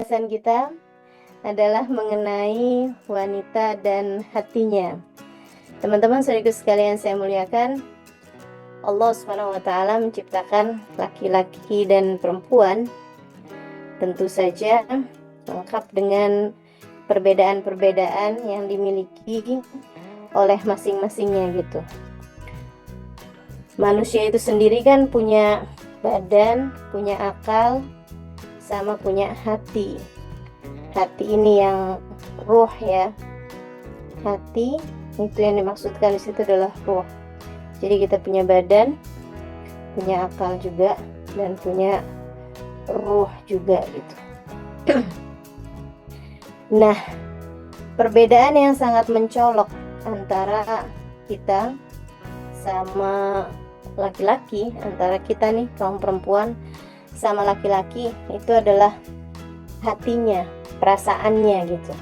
Pembahasan kita adalah mengenai wanita dan hatinya. Teman-teman saudaraku sekalian saya muliakan, Allah SWT menciptakan laki-laki dan perempuan tentu saja lengkap dengan perbedaan-perbedaan yang dimiliki oleh masing-masingnya gitu. Manusia itu sendiri kan punya badan, punya akal, sama punya hati. Hati ini yang ruh ya. Hati itu yang dimaksudkan di situ adalah ruh. Jadi kita punya badan, punya akal juga, dan punya ruh juga gitu. Nah, perbedaan yang sangat mencolok antara kita sama laki-laki, antara kita nih kaum perempuan sama laki-laki, itu adalah hatinya, perasaannya gitu.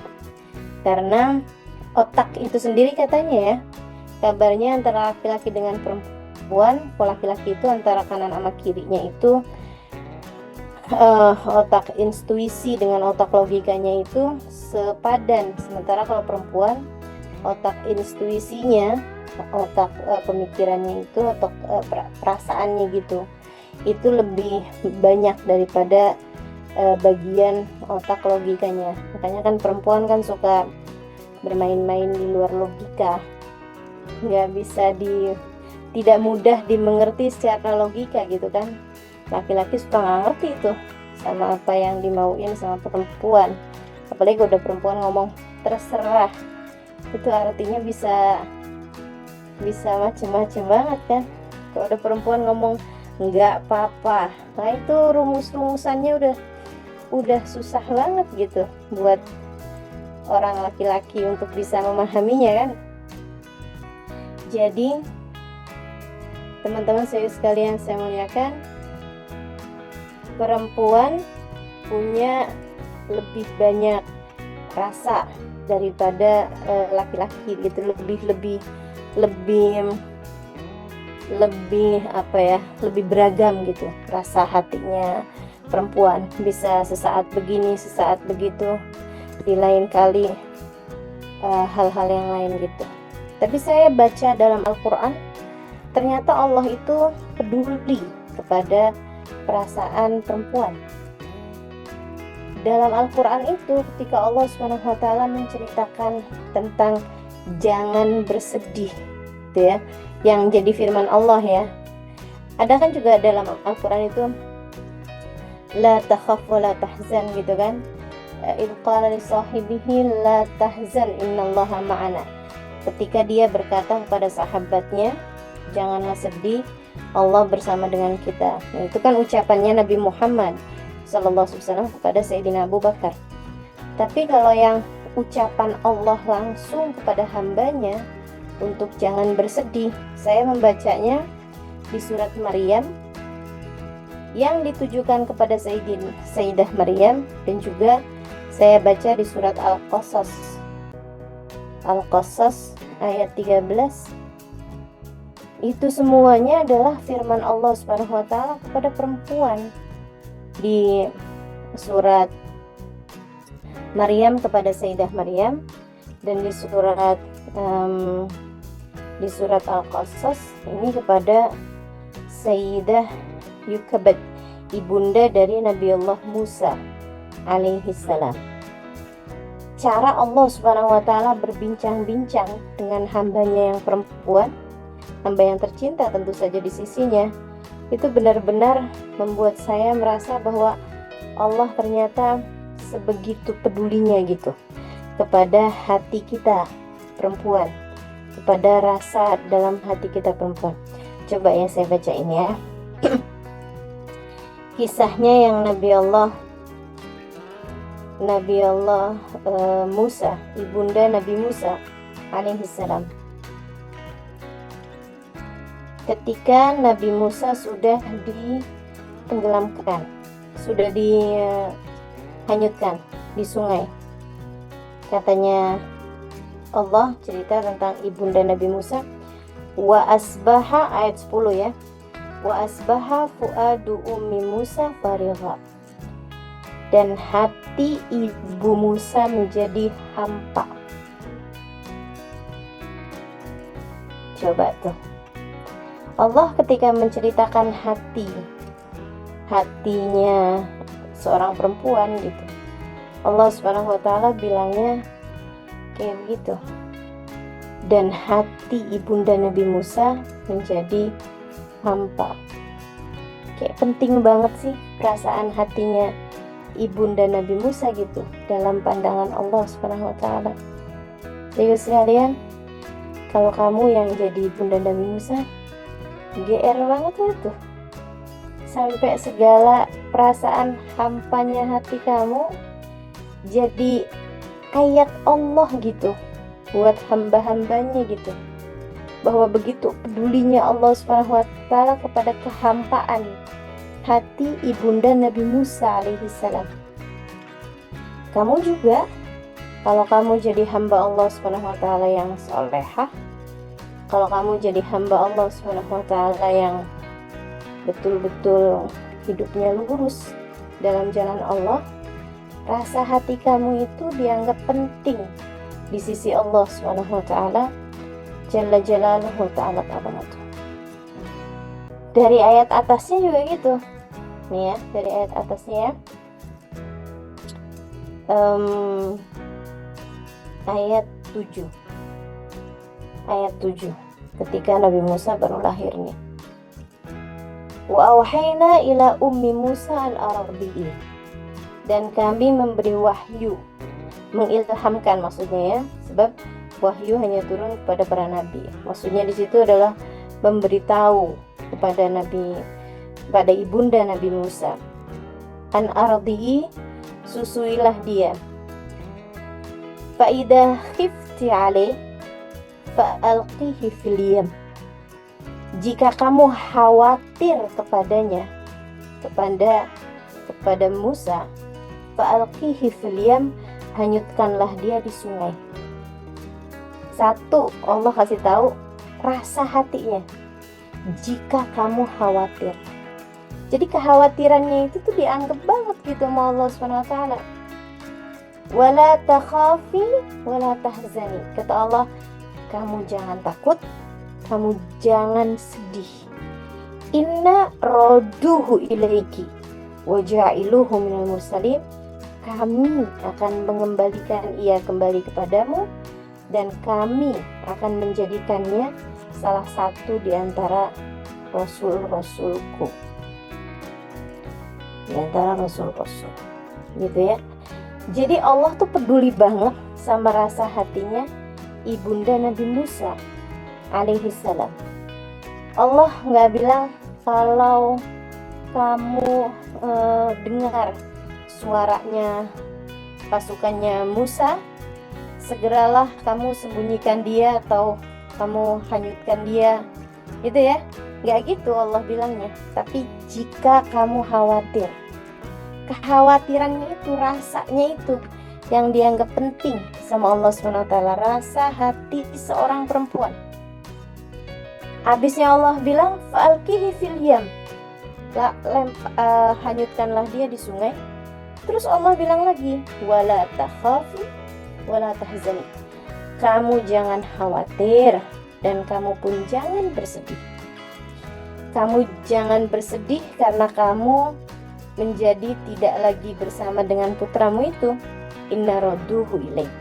Karena otak itu sendiri katanya ya, kabarnya antara laki-laki dengan perempuan, kalau laki-laki itu antara kanan sama kirinya itu otak intuisi dengan otak logikanya itu sepadan. Sementara kalau perempuan, otak intuisinya, otak pemikirannya itu, otak perasaannya gitu, itu lebih banyak daripada bagian otak logikanya. Makanya kan perempuan kan suka bermain-main di luar logika, tidak mudah dimengerti secara logika gitu kan. Laki-laki suka nggak ngerti itu sama apa yang dimauin sama perempuan, apalagi kalau udah perempuan ngomong terserah, itu artinya bisa macem-macem banget kan. Kalau ada perempuan ngomong nggak apa-apa, nah itu rumus-rumusannya udah susah banget gitu buat orang laki-laki untuk bisa memahaminya kan. Jadi teman-teman saya sekalian saya muliakan, perempuan punya lebih banyak rasa daripada laki-laki gitu, lebih beragam gitu rasa hatinya. Perempuan bisa sesaat begini, sesaat begitu, di lain kali hal-hal yang lain gitu. Tapi saya baca dalam Al-Quran, ternyata Allah itu peduli kepada perasaan perempuan. Dalam Al-Quran itu ketika Allah SWT menceritakan tentang jangan bersedih gitu ya, yang jadi firman Allah ya. Ada kan juga dalam Al-Quran itu la takhaf wa la tahzan gitu kan. Idh qala li sahibihi la tahzan innallaha ma'ana. Ketika dia berkata kepada sahabatnya, janganlah sedih, Allah bersama dengan kita. Nah, itu kan ucapannya Nabi Muhammad SAW kepada Sayyidina Abu Bakar. Tapi kalau yang ucapan Allah langsung kepada hambanya untuk jangan bersedih, saya membacanya di surat Maryam yang ditujukan kepada Sayyidah Maryam, dan juga saya baca di surat Al-Qasas ayat 13. Itu semuanya adalah firman Allah SWT kepada perempuan. Di surat Maryam kepada Sayyidah Maryam, dan di surat Al-Qasas ini kepada Sayyidah Yukabat, ibunda dari Nabi Allah Musa alaihissalam. Cara Allah SWT berbincang-bincang dengan hambanya yang perempuan, hamba yang tercinta tentu saja di sisinya, itu benar-benar membuat saya merasa bahwa Allah ternyata sebegitu pedulinya gitu kepada hati kita perempuan, kepada rasa dalam hati kita perempuan. Coba ya saya baca ini ya. Kisahnya yang Nabi Allah Musa, ibunda Nabi Musa alaihissalam. Ketika Nabi Musa sudah ditenggelamkan, sudah dihanyutkan di sungai, katanya Allah cerita tentang ibunda Nabi Musa, wa asbaha, ayat 10 ya, wa asbaha fuadu ummi Musa farigha. dan hati ibu Musa menjadi hampa. Coba tuh, Allah ketika menceritakan hatinya seorang perempuan gitu, Allah Subhanahu wa Ta'ala bilangnya kayak begitu. Dan hati ibunda Nabi Musa menjadi hampa. Kayak penting banget sih perasaan hatinya ibunda Nabi Musa gitu dalam pandangan Allah Subhanahu wa Ta'ala. Jadi sekalian, kalau kamu yang jadi ibunda Nabi Musa, GR banget lah tuh. Sampai segala perasaan hampanya hati kamu jadi ayat Allah gitu buat hamba-hambanya gitu, bahwa begitu pedulinya Allah Subhanahu wa Ta'ala kepada kehampaan hati ibunda Nabi Musa alaihissalam. Kamu juga, kalau kamu jadi hamba Allah Subhanahu wa Ta'ala yang solehah, kalau kamu jadi hamba Allah Subhanahu wa Ta'ala yang betul-betul hidupnya lurus dalam jalan Allah, rasa hati kamu itu dianggap penting di sisi Allah Subhanahu wa Ta'ala Jalla Jalaluhu Ta'ala Ta'ala. Dari ayat atasnya juga gitu nih ya, dari ayat atasnya ya, ayat 7 ketika Nabi Musa baru lahir nih. Wa auhayna ila ummi Musa al-ardi'i, dan kami memberi wahyu, mengilhamkan maksudnya ya, sebab wahyu hanya turun kepada para nabi. Maksudnya di situ adalah memberitahu kepada ibunda Nabi Musa. An ardi'i, susuilah dia. Fa idza khifti alaih fa alqihi fil yam. Jika kamu khawatir kepadanya, kepada Musa, fa alqihi fil yam, hanyutkanlah dia di sungai. Satu, Allah kasih tahu rasa hatinya. Jika kamu khawatir, jadi kekhawatirannya itu tuh dianggap banget gitu sama Allah Subhanahu wa Ta'ala. Wala takhafi wala tahzani, kata Allah, kamu jangan takut, kamu jangan sedih. Inna raduhu ilaiki wa ja'iluhu minal mursalin, kami akan mengembalikan ia kembali kepadamu, dan kami akan menjadikannya salah satu di antara rasul-rasulku, di antara rasul-rasul gitu ya. Jadi Allah tuh peduli banget sama rasa hatinya ibunda Nabi Musa alaihissalam. Allah nggak bilang kalau kamu dengar suaranya pasukannya Musa, segeralah kamu sembunyikan dia atau kamu hanyutkan dia, gitu ya. Nggak gitu Allah bilangnya. Tapi jika kamu khawatir, kekhawatirannya itu, rasanya itu yang dianggap penting sama Allah SWT, rasa hati seorang perempuan. Habisnya Allah bilang fa'alqihi fil yam, hanyutkanlah dia di sungai. Terus Allah bilang lagi wala takhafi wala tahzani, kamu jangan khawatir dan kamu pun jangan bersedih. Kamu jangan bersedih karena kamu menjadi tidak lagi bersama dengan putramu itu. Inna radduhu ilaik,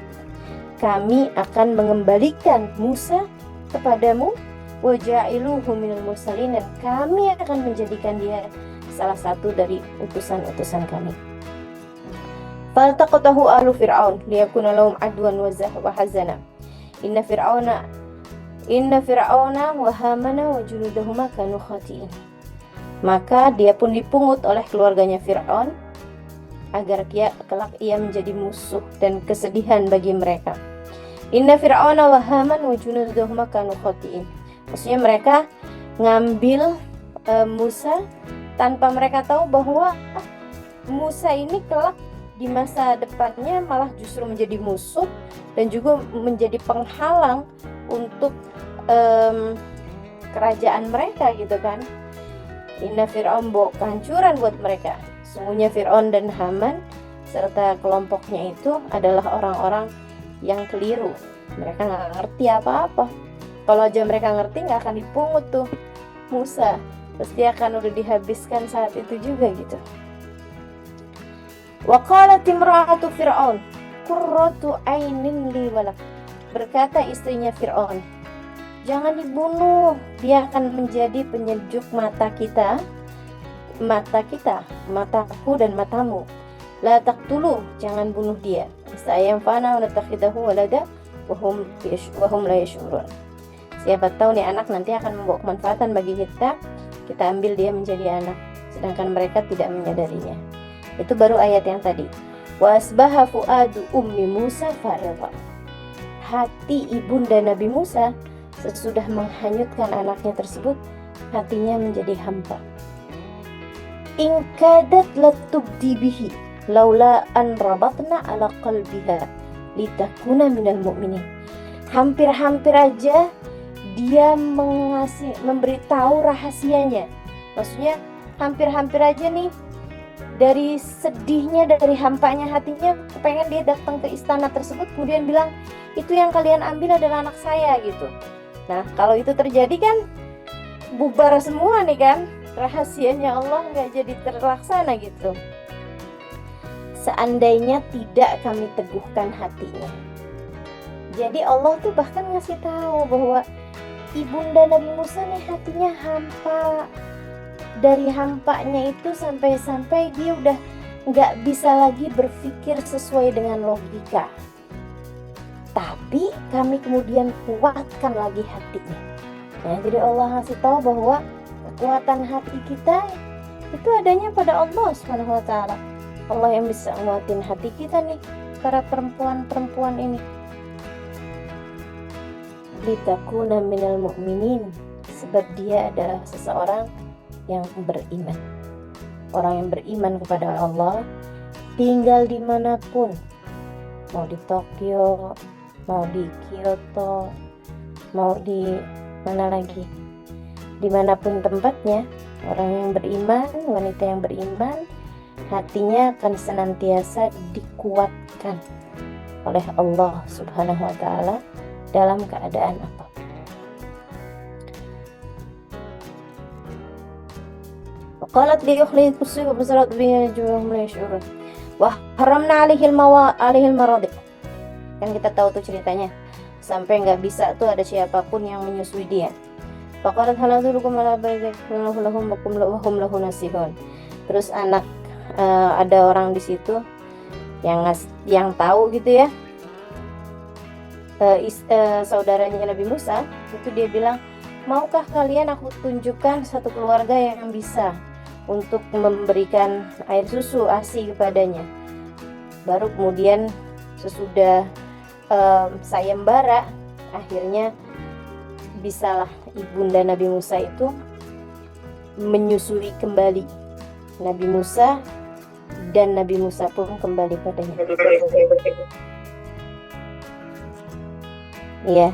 kami akan mengembalikan Musa kepadamu, wa ja'iluhu minal mursalin, dan kami akan menjadikan dia salah satu dari utusan-utusan kami. Faltaqatahu ahlu fir'aun liyakuna lahum adwan wa hazana. Inna fir'auna wa hamana wa junudahuma kanu khatiin. Maka dia pun dipungut oleh keluarganya Fir'aun agar kelak ia menjadi musuh dan kesedihan bagi mereka. Inna fir'auna wa haman wa junudahuma kanu khatiin. Maksudnya mereka ngambil Musa tanpa mereka tahu bahwa Musa ini kelak di masa depannya malah justru menjadi musuh dan juga menjadi penghalang untuk kerajaan mereka gitu kan. Inna fir'aun bawa kehancuran buat mereka. Sesungguhnya Fir'aun dan Haman serta kelompoknya itu adalah orang-orang yang keliru. Mereka nggak ngerti apa-apa. Kalau aja mereka ngerti, nggak akan dipungut tuh Musa. Pasti akan udah dihabiskan saat itu juga gitu. Wa qalat imra'atu Fir'aun qurratu ainin li walak. Berkata istrinya Fir'aun, jangan dibunuh, dia akan menjadi penyejuk mata kita, mataku dan matamu. La taqtulu, jangan bunuh dia. Saya fana wa natakhidahu walada wa hum la yash'urun. Siapa tahu nih anak nanti akan membawa kemanfaatan bagi kita ambil dia menjadi anak, sedangkan mereka tidak menyadarinya. Itu baru ayat yang tadi. Wa asbaha fuadu ummi Musa farigha. Hati ibunda Nabi Musa sesudah menghanyutkan anaknya tersebut, hatinya menjadi hampa. In kadat latubdi bihi laula an rabatna ala qalbiha litakuna minal mu'minin. Hampir-hampir aja dia memberitahu rahasianya. Maksudnya hampir-hampir aja nih, dari sedihnya, dari hampanya hatinya, pengen dia datang ke istana tersebut kemudian bilang, itu yang kalian ambil adalah anak saya gitu. Nah, kalau itu terjadi kan bubar semua nih kan, rahasianya Allah nggak jadi terlaksana gitu. Seandainya tidak kami teguhkan hatinya. Jadi Allah tuh bahkan ngasih tahu bahwa ibunda Nabi Musa nih hatinya hampa. Dari hampanya itu sampai-sampai dia udah nggak bisa lagi berpikir sesuai dengan logika. Tapi kami kemudian kuatkan lagi hatinya. Nah, jadi Allah ngasih tahu bahwa kekuatan hati kita itu adanya pada Allah Subhanahu wa taala. Allah yang bisa nguatin hati kita nih, para perempuan-perempuan ini. Litakuna minal mu'minin, sebab dia adalah seseorang yang beriman. Orang yang beriman kepada Allah, tinggal dimanapun, mau di Tokyo, mau di Kyoto, mau di mana lagi, dimanapun tempatnya, orang yang beriman, wanita yang beriman, hatinya akan senantiasa dikuatkan oleh Allah Subhanahu wa taala dalam keadaan apa. Qalat li ukhli tusib basarat biha juhum la yash'urun wa haramna alaihi al-maradiq. Kan kita tahu tuh ceritanya, sampai nggak bisa tuh ada siapapun yang menyusui dia. Faqalat hal adullukum ala baydin lahum wa hum lahu nasihun. Terus ada orang di situ yang tahu gitu ya, saudaranya Nabi Musa itu, dia bilang, maukah kalian aku tunjukkan satu keluarga yang bisa untuk memberikan air susu ASI kepadanya. Baru kemudian sesudah sayembara, akhirnya bisalah ibunda Nabi Musa itu menyusui kembali Nabi Musa, dan Nabi Musa pun kembali padanya. Ya,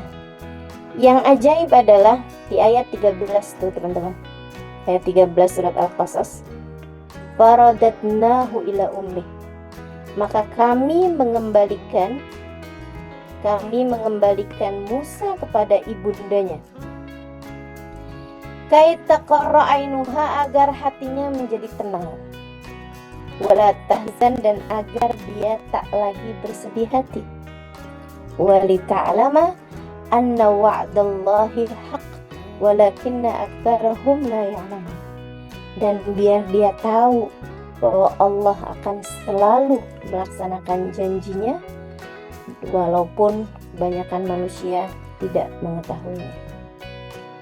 yang ajaib adalah di ayat 13 tuh teman-teman, ayat 13 surat Al-Qasas, faradatnahu ila ummi, maka kami mengembalikan Musa kepada ibundanya, kaita qarra ainuha, agar hatinya menjadi tenang, wala tahzan, dan agar dia tak lagi bersedih hati, walita'lama anna wa'dallahi haq walakinna aktsarahum la ya'lamun, dan biar dia tahu bahwa Allah akan selalu melaksanakan janjinya walaupun kebanyakan manusia tidak mengetahuinya.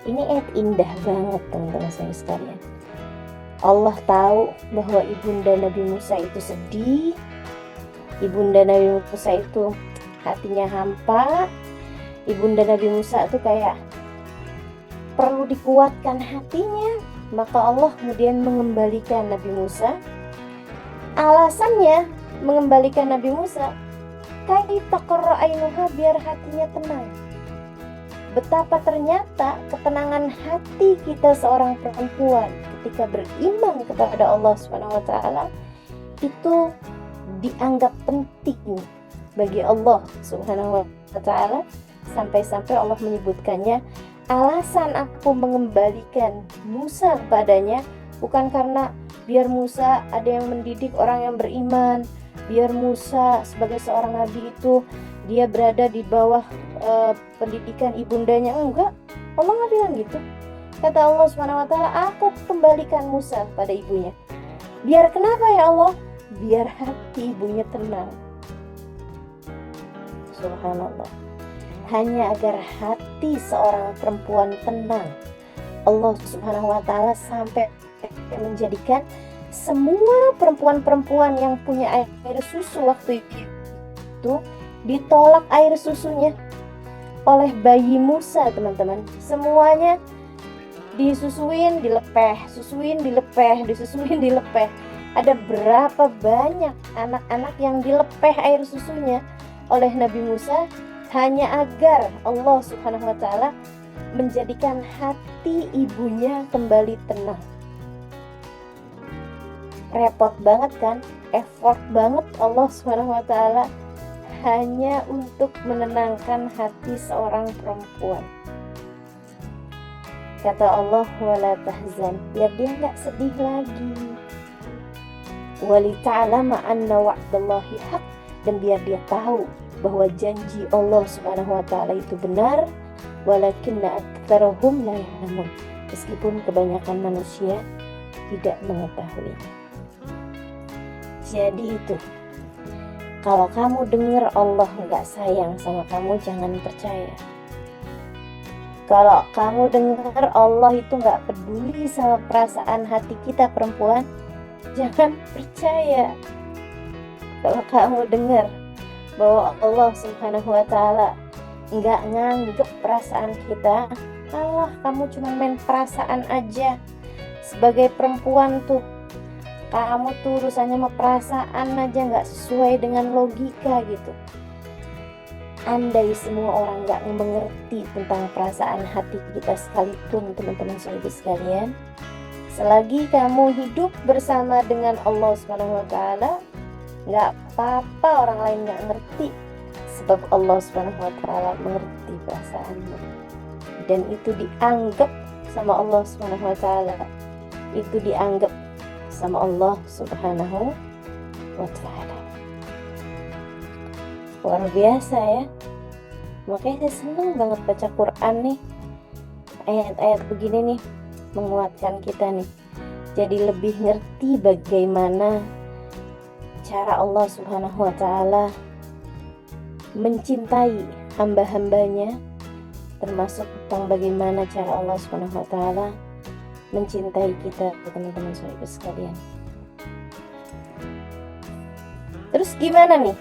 Ini ayat indah banget teman-teman saya sekalian. Allah tahu bahwa ibunda Nabi Musa itu sedih, ibunda Nabi Musa itu hatinya hampa, ibunda Nabi Musa itu kayak perlu dikuatkan hatinya. Maka Allah kemudian mengembalikan Nabi Musa. Alasannya mengembalikan Nabi Musa, kaita qarra ainuha, biar hatinya tenang. Betapa ternyata ketenangan hati kita seorang perempuan ketika beriman kepada Allah Subhanahu wa taala itu dianggap penting bagi Allah Subhanahu wa taala, sampai-sampai Allah menyebutkannya, alasan aku mengembalikan Musa kepadanya bukan karena biar Musa ada yang mendidik orang yang beriman, biar Musa sebagai seorang nabi itu dia berada di bawah pendidikan ibundanya. Enggak, Allah nggak bilang gitu. Kata Allah Subhanahu wa taala, aku kembalikan Musa pada ibunya. Biar kenapa ya Allah? Biar hati ibunya tenang. Subhanallah. Hanya agar hati seorang perempuan tenang, Allah Subhanahu wa taala sampai menjadikan semua perempuan-perempuan yang punya air susu waktu itu ditolak air susunya oleh bayi Musa, teman-teman. Semuanya disusuin, dilepeh, susuin, dilepeh, disusuin, dilepeh. Ada berapa banyak anak-anak yang dilepeh air susunya oleh Nabi Musa hanya agar Allah Subhanahu wa taala menjadikan hati ibunya kembali tenang. Repot banget kan? Effort banget Allah Subhanahu wa taala hanya untuk menenangkan hati seorang perempuan. Kata Allah, wala tahzan, biar dia nggak sedih lagi. Walita'lama anna wa'dallahi haq, dan biar dia tahu bahwa janji Allah Subhanahu wa taala itu benar. Walakinna aktsarahum la ya'lamun, meskipun kebanyakan manusia tidak mengetahuinya. Jadi itu, kalau kamu dengar Allah nggak sayang sama kamu, jangan percaya. Kalau kamu dengar Allah itu nggak peduli sama perasaan hati kita perempuan, jangan percaya. Kalau kamu dengar bahwa Allah Subhanahu wa taala nggak nganggep perasaan kita, Allah, kamu cuma main perasaan aja. Sebagai perempuan tuh, kamu tuh urusannya sama perasaan aja, nggak sesuai dengan logika gitu. Andai semua orang nggak mengerti tentang perasaan hati kita sekalipun, teman-teman saudara sekalian, selagi kamu hidup bersama dengan Allah Subhanahu wa taala, nggak apa-apa orang lain nggak ngerti, sebab Allah Subhanahu wa taala mengerti perasaanmu. Dan itu dianggap sama Allah Subhanahu wa taala. Itu dianggap sama Allah Subhanahu wa taala. Luar biasa ya. Makanya saya senang banget baca Quran nih. Ayat-ayat begini nih menguatkan kita nih. Jadi lebih ngerti bagaimana cara Allah Subhanahu wa taala mencintai hamba-hambanya, termasuk tentang bagaimana cara Allah Subhanahu wa taala mencintai kita, teman-teman saudara sekalian. Terus gimana nih?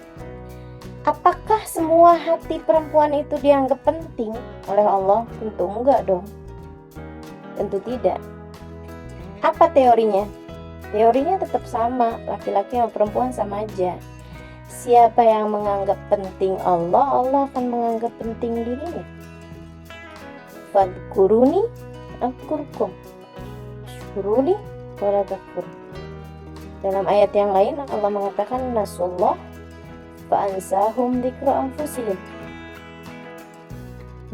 Apakah semua hati perempuan itu dianggap penting oleh Allah? Tentu enggak dong. Tentu tidak. Apa teorinya? Teorinya tetap sama, laki-laki dan perempuan sama aja. Siapa yang menganggap penting Allah, Allah akan menganggap penting dirinya. Fadkuruni adkurkum, sykuruni wala takfur. Dalam ayat yang lain Allah mengatakan nasullah fa'ansahum dzikra anfusihim.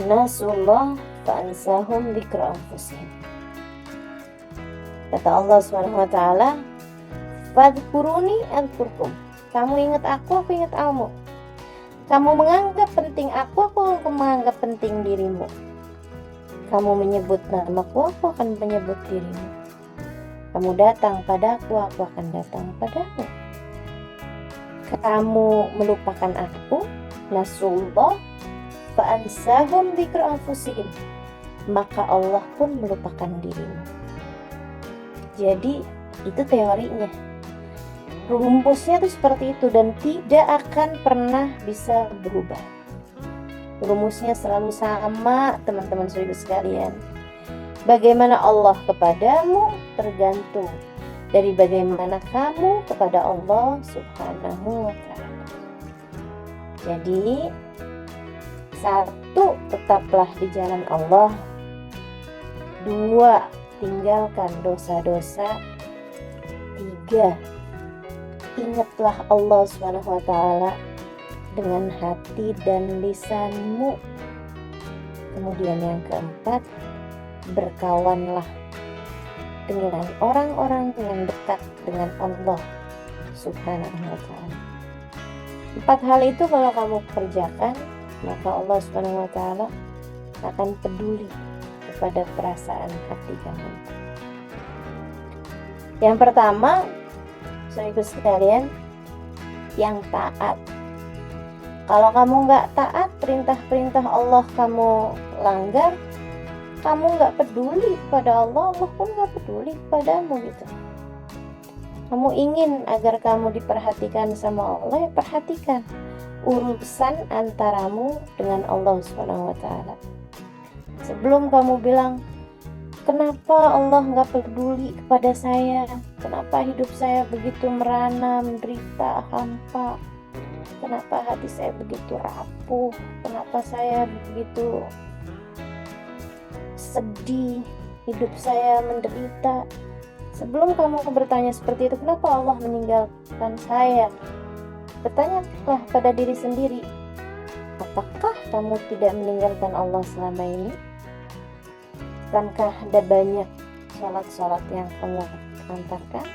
Nasullah fa'ansahum dzikra anfusihim. Kata Allah Subhanahu wa taala, fadkuruni adkurkum. Kamu ingat aku ingat kamu. Kamu menganggap penting aku menganggap penting dirimu. Kamu menyebut namaku, aku akan menyebut dirimu. Kamu datang padaku akan datang padamu. Kamu melupakan aku, nasullah fa'ansahum dzikra anfusihim, maka Allah pun melupakan dirimu. Jadi itu teorinya. Rumusnya tuh seperti itu dan tidak akan pernah bisa berubah. Rumusnya selalu sama, teman-teman saudara sekalian. Bagaimana Allah kepadamu tergantung dari bagaimana kamu kepada Allah Subhanahu wa ta'ala. Jadi, satu, tetaplah di jalan Allah. Dua, tinggalkan dosa-dosa. Tiga, ingatlah Allah Subhanahu wa taala dengan hati dan lisanmu. Kemudian yang keempat, berkawanlah dengan orang-orang yang dekat dengan Allah Subhanahu wa taala. 4 hal itu kalau kamu kerjakan, maka Allah Subhanahu wa taala akan peduli kepada perasaan hati kamu. Yang pertama, saudara sekalian, yang taat. Kalau kamu nggak taat, perintah-perintah Allah kamu langgar, kamu nggak peduli kepada Allah, Allah pun nggak peduli kepadamu gitu. Kamu ingin agar kamu diperhatikan sama Allah, ya perhatikan urusan antaramu dengan Allah Subhanahu wa taala. Sebelum kamu bilang, kenapa Allah nggak peduli kepada saya? Kenapa hidup saya begitu merana, menderita, hampa? Kenapa hati saya begitu rapuh? Kenapa saya begitu sedih? Hidup saya menderita. Sebelum kamu bertanya seperti itu, kenapa Allah meninggalkan saya? Bertanyalah pada diri sendiri, apakah kamu tidak meninggalkan Allah selama ini? Bukankah ada banyak sholat-sholat yang kamu antarkan?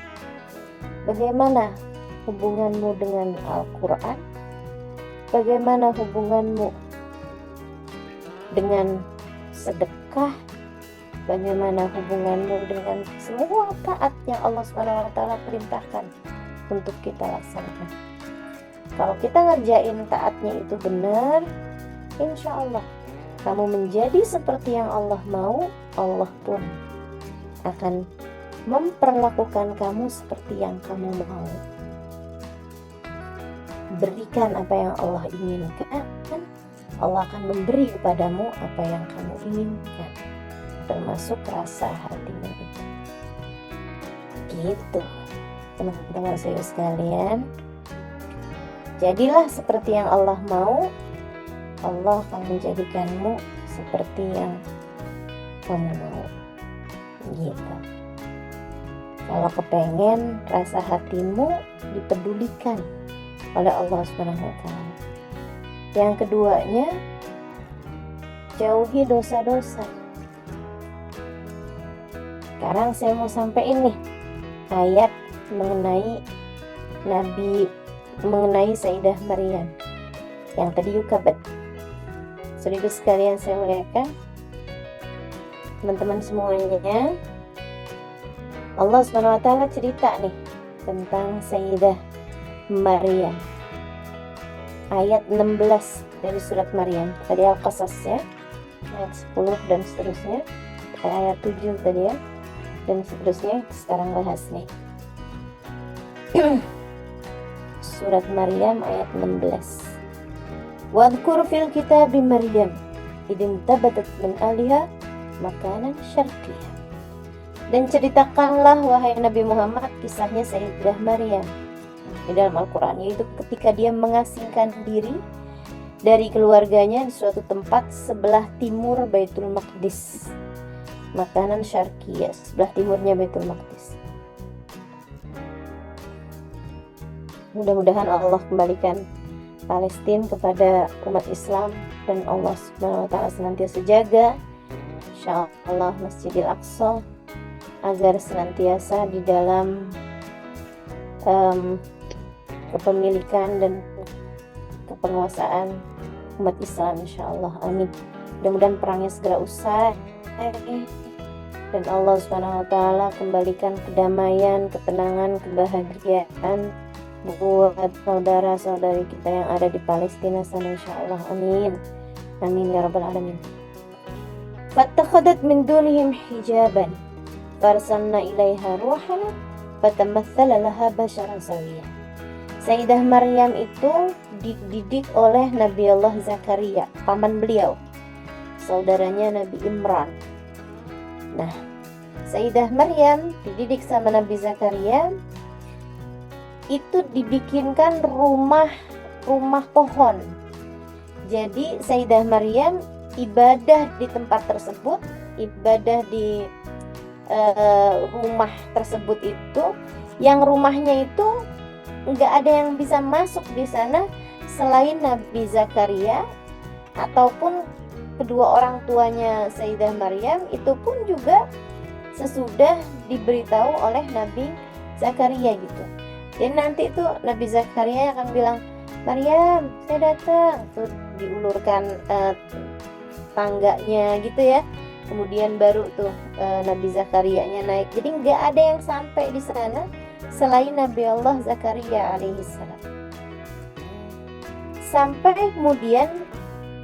Bagaimana hubunganmu dengan Al-Quran? Bagaimana hubunganmu dengan sedekah? Bagaimana hubunganmu dengan semua taat yang Allah SWT perintahkan untuk kita laksanakan? Kalau kita ngerjain taatnya itu benar, insya Allah kamu menjadi seperti yang Allah mau, Allah pun akan memperlakukan kamu seperti yang kamu mau. Berikan apa yang Allah inginkan, Allah akan memberi kepadamu apa yang kamu inginkan, termasuk rasa hatimu itu. Gitu, teman-teman saya sekalian. Jadilah seperti yang Allah mau, Allah akan menjadikanmu seperti yang kamu mau. Gitu. Kalau kepengen rasa hatimu dipedulikan oleh Allah Subhanahu wa taala. Yang keduanya, jauhi dosa-dosa. Sekarang saya mau sampaikan nih ayat mengenai Sayyidah Maryam yang tadi Yukabat. Saudara sekalian saya muliakan, teman-teman semuanya, Allah Subhanahu wa taala cerita nih tentang Sayyidah Maryam. Ayat 16 dari surat Maryam. Tadi Al-Qasas ya, ayat 10 dan seterusnya. Ayat 7 tadi ya, dan seterusnya. Sekarang bahas nih. Surat Maryam ayat 16. Wadhkur fil kitabi Maryam idin tabatat min aliha makanan syarqiyah. Dan ceritakanlah wahai Nabi Muhammad kisahnya Sayyidah Maryam di dalam Al-Quran, yaitu ketika dia mengasingkan diri dari keluarganya di suatu tempat sebelah timur Baitul Maqdis. Makanan syarqiyah, sebelah timurnya Baitul Maqdis. Mudah-mudahan Allah kembalikan Palestina kepada umat Islam dan Allah Subhanahu wa taala senantiasa jaga insyaallah Masjidil Aqsa agar senantiasa di dalam kepemilikan dan kepenguasaan umat Islam insyaallah. Amin. Mudah-mudahan perangnya segera usai dan Allah Subhanahu wa taala kembalikan kedamaian, ketenangan, kebahagiaan buat saudara-saudari kita yang ada di Palestina sana insyaallah. Amin. Amin ya rabbal alamin. Fattakhadat min dunihim hijaban farsalna ilaiha ruhana fatamathala laha basharan sawiyya. Sayyidah Maryam itu dididik oleh Nabi Allah Zakaria, paman beliau, saudaranya Nabi Imran. Nah, Sayyidah Maryam dididik sama Nabi Zakaria, itu dibikinkan rumah pohon. Jadi Sayyidah Maryam ibadah di tempat tersebut, ibadah di rumah tersebut itu, yang rumahnya itu nggak ada yang bisa masuk di sana selain Nabi Zakaria ataupun kedua orang tuanya Sayyidah Maryam, itu pun juga sesudah diberitahu oleh Nabi Zakaria gitu. Jadi nanti itu Nabi Zakaria akan bilang, Maryam, saya datang. Tuh diulurkan tangganya gitu ya. Kemudian baru tuh Nabi Zakarianya naik. Jadi nggak ada yang sampai di sana selain Nabi Allah Zakaria alaihissalam. Sampai kemudian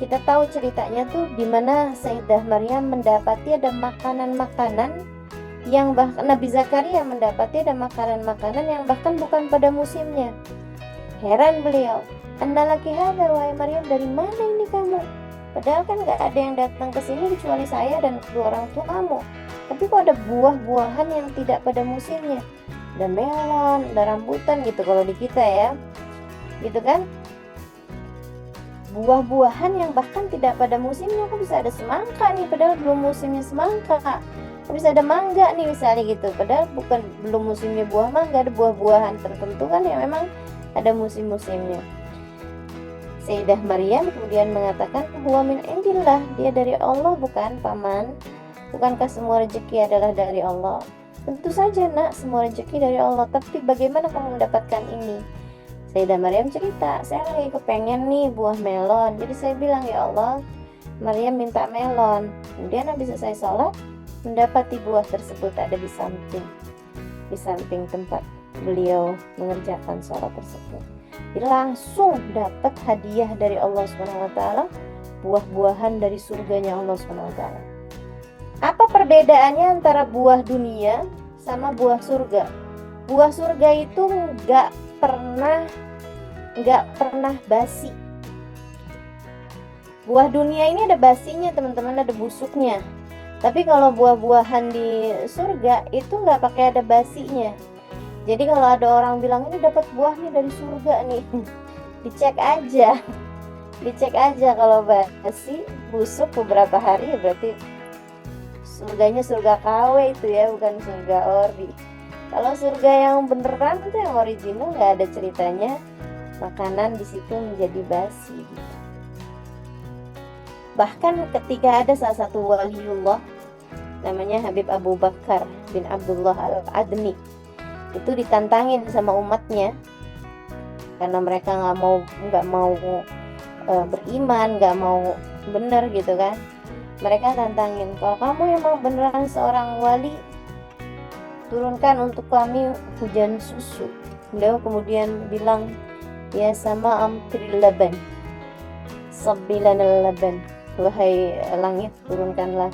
kita tahu ceritanya tuh di mana Sayyidah Maryam mendapati ada makanan-makanan yang bahkan Nabi Zakaria mendapati ada makanan-makanan yang bahkan bukan pada musimnya. Heran beliau, "Annalaki hadza wahai Maryam, dari mana ini kamu? Padahal kan nggak ada yang datang ke sini kecuali saya dan kedua orang tua kamu. Tapi kok ada buah-buahan yang tidak pada musimnya? Ada melon, ada rambutan gitu kalau di kita ya, gitu kan? Buah-buahan yang bahkan tidak pada musimnya, kok bisa ada semangka nih padahal belum musimnya semangka, kok bisa ada mangga nih misalnya gitu, padahal belum musimnya buah mangga, ada buah-buahan tertentu kan yang memang ada musim-musimnya." Sayyidah Maryam kemudian mengatakan, "Huwa min indillah," dia dari Allah bukan paman? Bukankah semua rezeki adalah dari Allah? Tentu saja nak, semua rezeki dari Allah, tapi bagaimana kamu mendapatkan ini? Sayyidah Maryam cerita, saya lagi kepengen nih buah melon, jadi saya bilang, ya Allah, Maryam minta melon. Kemudian habis selesai sholat, mendapati buah tersebut ada di samping tempat beliau mengerjakan sholat tersebut. Jadi langsung dapat hadiah dari Allah SWT, buah-buahan dari surganya Allah SWT. Apa perbedaannya antara buah dunia sama buah surga? Buah surga itu nggak pernah basi. Buah dunia ini ada basinya teman-teman, ada busuknya. Tapi kalau buah-buahan di surga itu nggak pakai ada basinya. Jadi kalau ada orang bilang ini dapat buah nih dari surga nih, dicek aja kalau basi, busuk beberapa hari ya berarti surganya surga KW itu ya, bukan surga ori. Kalau surga yang beneran itu yang original nggak ada ceritanya makanan di situ menjadi basi gitu. Bahkan ketika ada salah satu waliullah namanya Habib Abu Bakar bin Abdullah Al-Admi, itu ditantangin sama umatnya karena mereka nggak mau beriman, nggak mau benar gitu kan. Mereka tantangin, kalau kamu emang beneran seorang wali, turunkan untuk kami hujan susu. Beliau kemudian bilang, ya sama amtiril laban, sabbilan laban, wahai langit turunkanlah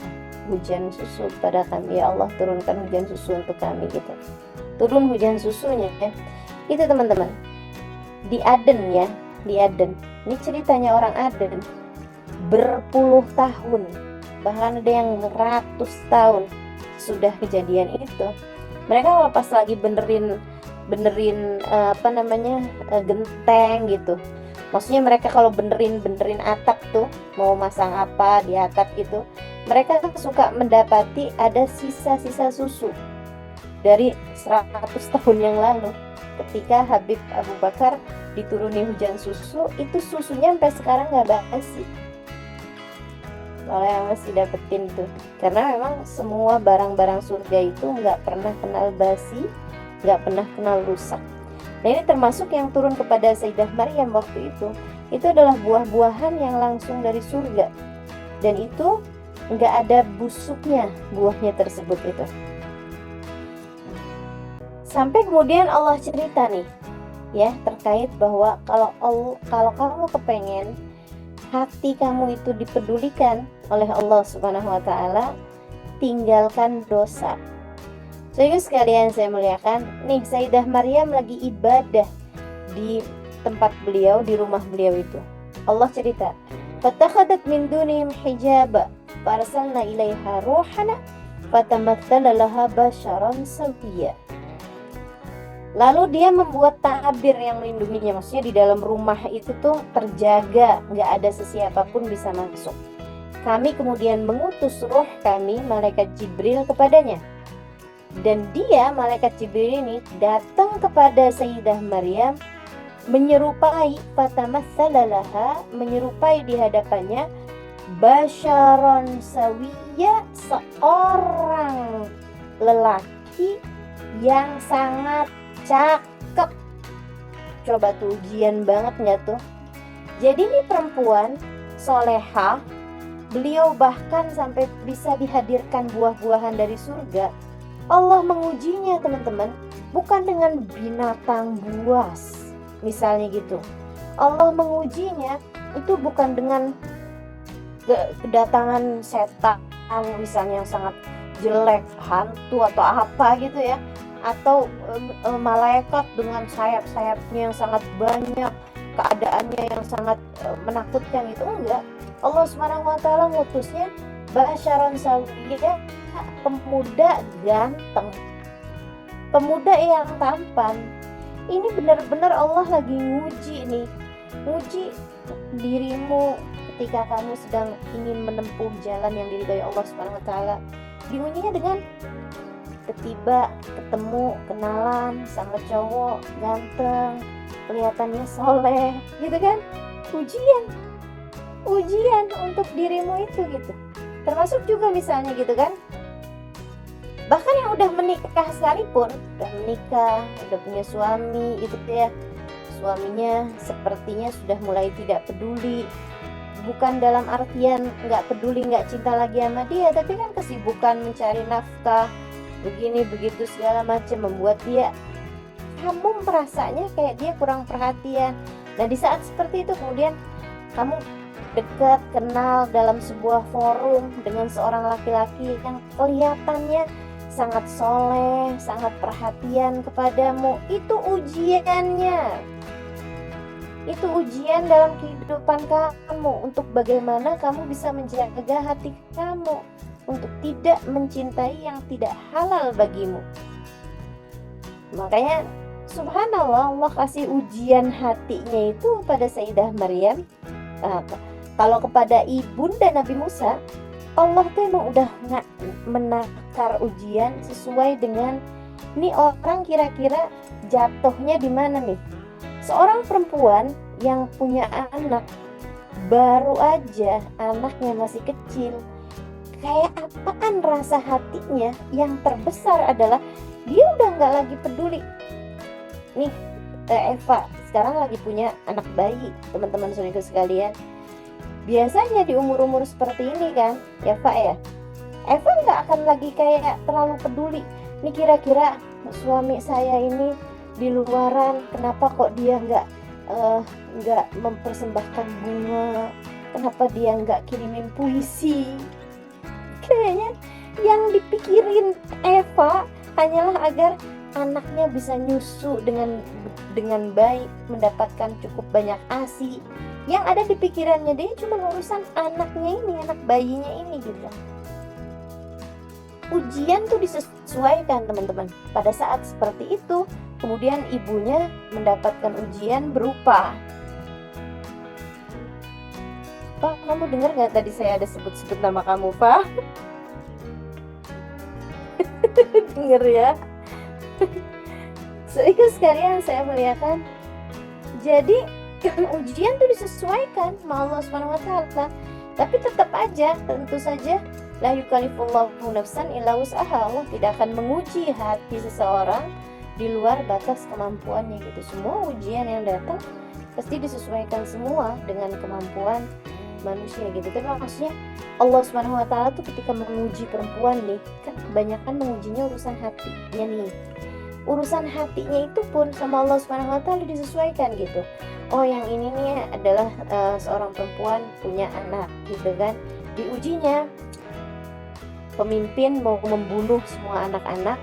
hujan susu pada kami, ya Allah turunkan hujan susu untuk kami gitu. Turun hujan susunya ya. Itu teman-teman di Aden ya, di Aden. Ini ceritanya orang Aden, berpuluh tahun, bahkan ada yang ratus tahun sudah kejadian itu. Mereka kalau pas lagi benerin genteng gitu, maksudnya mereka kalau benerin atap tuh, mau masang apa di atap gitu, mereka suka mendapati ada sisa-sisa susu dari 100 tahun yang lalu. Ketika Habib Abu Bakar dituruni hujan susu, itu susunya sampai sekarang nggak basi. Kalau yang masih dapetin tuh, karena memang semua barang-barang surga itu nggak pernah kenal basi, nggak pernah kenal rusak. Nah ini termasuk yang turun kepada Sayyidah Maryam waktu itu adalah buah-buahan yang langsung dari surga, dan itu nggak ada busuknya buahnya tersebut itu. Sampai kemudian Allah cerita nih ya terkait bahwa kalau kamu kepengen hati kamu itu dipedulikan oleh Allah Subhanahu wa taala, tinggalkan dosa. Sehingga sekalian saya muliakan, nih Sayyidah Maryam lagi ibadah di tempat beliau, di rumah beliau itu. Allah cerita, "Fatakhadat min dunihim hijaba, farsalna ilaiha ruhana, fatamatsala laha basharan sawiyya." Lalu dia membuat tabir yang melindunginya, maksudnya di dalam rumah itu tuh terjaga, nggak ada sesiapapun bisa masuk. Kami kemudian mengutus ruh kami, malaikat Jibril kepadanya. Dan dia, malaikat Jibril ini, datang kepada Sayyidah Maryam, menyerupai fatamassalaha, menyerupai di hadapannya basyaron sawiya, seorang lelaki yang sangat cakep. Coba tuh, ujian banget nggak tuh? Jadi ini perempuan soleha, beliau bahkan sampai bisa dihadirkan buah-buahan dari surga. Allah mengujinya teman-teman, bukan dengan binatang buas misalnya gitu. Allah mengujinya itu bukan dengan kedatangan setan misalnya yang sangat jelek, hantu atau apa gitu ya, atau malaikat dengan sayap-sayapnya yang sangat banyak, keadaannya yang sangat menakutkan, itu enggak. Allah SWT ngutusnya basyaron sawiyya, pemuda ganteng, pemuda yang tampan. Ini benar-benar Allah lagi nguji nih, nguji dirimu ketika kamu sedang ingin menempuh jalan yang diridhai Allah SWT. Diujinya dengan tiba-tiba ketemu, kenalan sama cowok ganteng, kelihatannya soleh gitu kan. Ujian untuk dirimu itu gitu. Termasuk juga misalnya gitu kan, bahkan yang udah menikah sekalipun, udah punya suami gitu ya, suaminya sepertinya sudah mulai tidak peduli. Bukan dalam artian nggak peduli, nggak cinta lagi sama dia, tapi kan kesibukan mencari nafkah, begini begitu segala macam, membuat kamu merasanya kayak dia kurang perhatian. Nah di saat seperti itu kemudian kamu dekat, kenal dalam sebuah forum dengan seorang laki-laki yang kelihatannya sangat soleh, sangat perhatian kepadamu. Itu ujiannya, itu ujian dalam kehidupan kamu, untuk bagaimana kamu bisa menjaga hati kamu untuk tidak mencintai yang tidak halal bagimu. Makanya subhanallah, Allah kasih ujian hatinya itu pada Sayyidah Maryam. Kalau kepada ibunda Nabi Musa, Allah tuh emang udah menakar ujian sesuai dengan ini orang kira-kira jatuhnya di mana nih. Seorang perempuan yang punya anak, baru aja anaknya masih kecil, kayak apaan rasa hatinya? Yang terbesar adalah dia udah nggak lagi peduli. Nih Eva sekarang lagi punya anak bayi, teman-teman saudaraku sekalian. Biasanya di umur-umur seperti ini kan ya Pak ya, Eva nggak akan lagi kayak terlalu peduli, nih kira-kira suami saya ini di luaran kenapa kok dia nggak mempersembahkan bunga, kenapa dia nggak kirimin puisi. Kayaknya yang dipikirin Eva hanyalah agar anaknya bisa nyusu dengan baik, mendapatkan cukup banyak ASI. Yang ada di pikirannya dia cuma urusan anaknya ini, anak bayinya ini gitu. Ujian tuh disesuaikan teman-teman. Pada saat seperti itu, kemudian ibunya mendapatkan ujian berupa, Pak, kamu dengar gak tadi saya ada sebut-sebut nama kamu, Pak? Dengar ya. Saudara sekalian, saya melihatkan, jadi ujian itu disesuaikan sama Allah SWT. Tapi tetap aja, tentu saja, la yukallifullahu nafsan illa wus'aha. Allah tidak akan menguji hati seseorang di luar batas kemampuannya gitu. Semua ujian yang datang pasti disesuaikan semua dengan kemampuan manusia gitu. Tapi maksudnya Allah SWT tuh ketika menguji perempuan nih, kan kebanyakan mengujinya urusan hatinya nih. Urusan hatinya itu pun sama Allah SWT disesuaikan gitu. Oh yang ini nih adalah seorang perempuan punya anak gitu kan. Diujinya pemimpin mau membunuh semua anak-anak,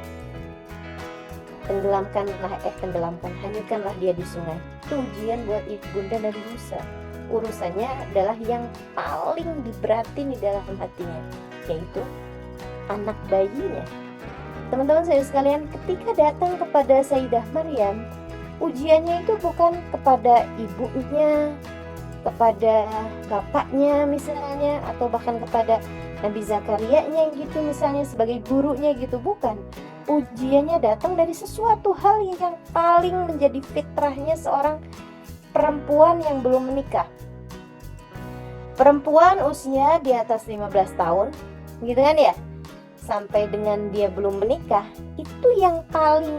hanyutkanlah dia di sungai. Itu ujian buat ibunda Nabi Musa. Urusannya adalah yang paling diberatin di dalam hatinya, yaitu anak bayinya. Teman-teman saya sekalian, ketika datang kepada Sayyidah Maryam, ujiannya itu bukan kepada ibunya, kepada bapaknya misalnya, atau bahkan kepada Nabi Zakaria-nya gitu misalnya sebagai gurunya gitu, bukan. ujiannya datang dari sesuatu hal yang paling menjadi fitrahnya seorang perempuan yang belum menikah. Perempuan usia di atas 15 tahun, gitu kan ya, sampai dengan dia belum menikah, itu yang paling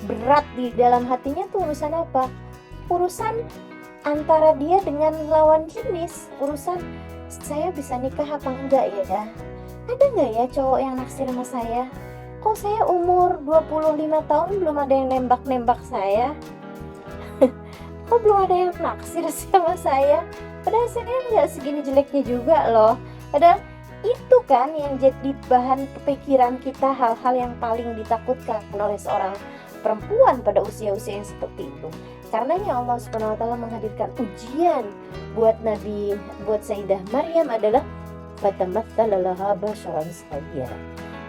berat di dalam hatinya tuh urusan apa? Urusan antara dia dengan lawan jenis, urusan saya bisa nikah apa enggak ya? Ada enggak ya cowok yang naksir sama saya? Kok saya umur 25 tahun belum ada yang nembak-nembak saya? Kok belum ada yang naksir sama saya? Padahal saya nggak segini jeleknya juga loh. Padahal itu kan yang jadi bahan kepikiran kita, hal-hal yang paling ditakutkan oleh seorang perempuan pada usia-usia yang seperti itu. Karenanya Allah Subhanahu wa taala menghadirkan ujian buat Sayyidah Maryam adalah fatamatsala laha basharan sawiyya.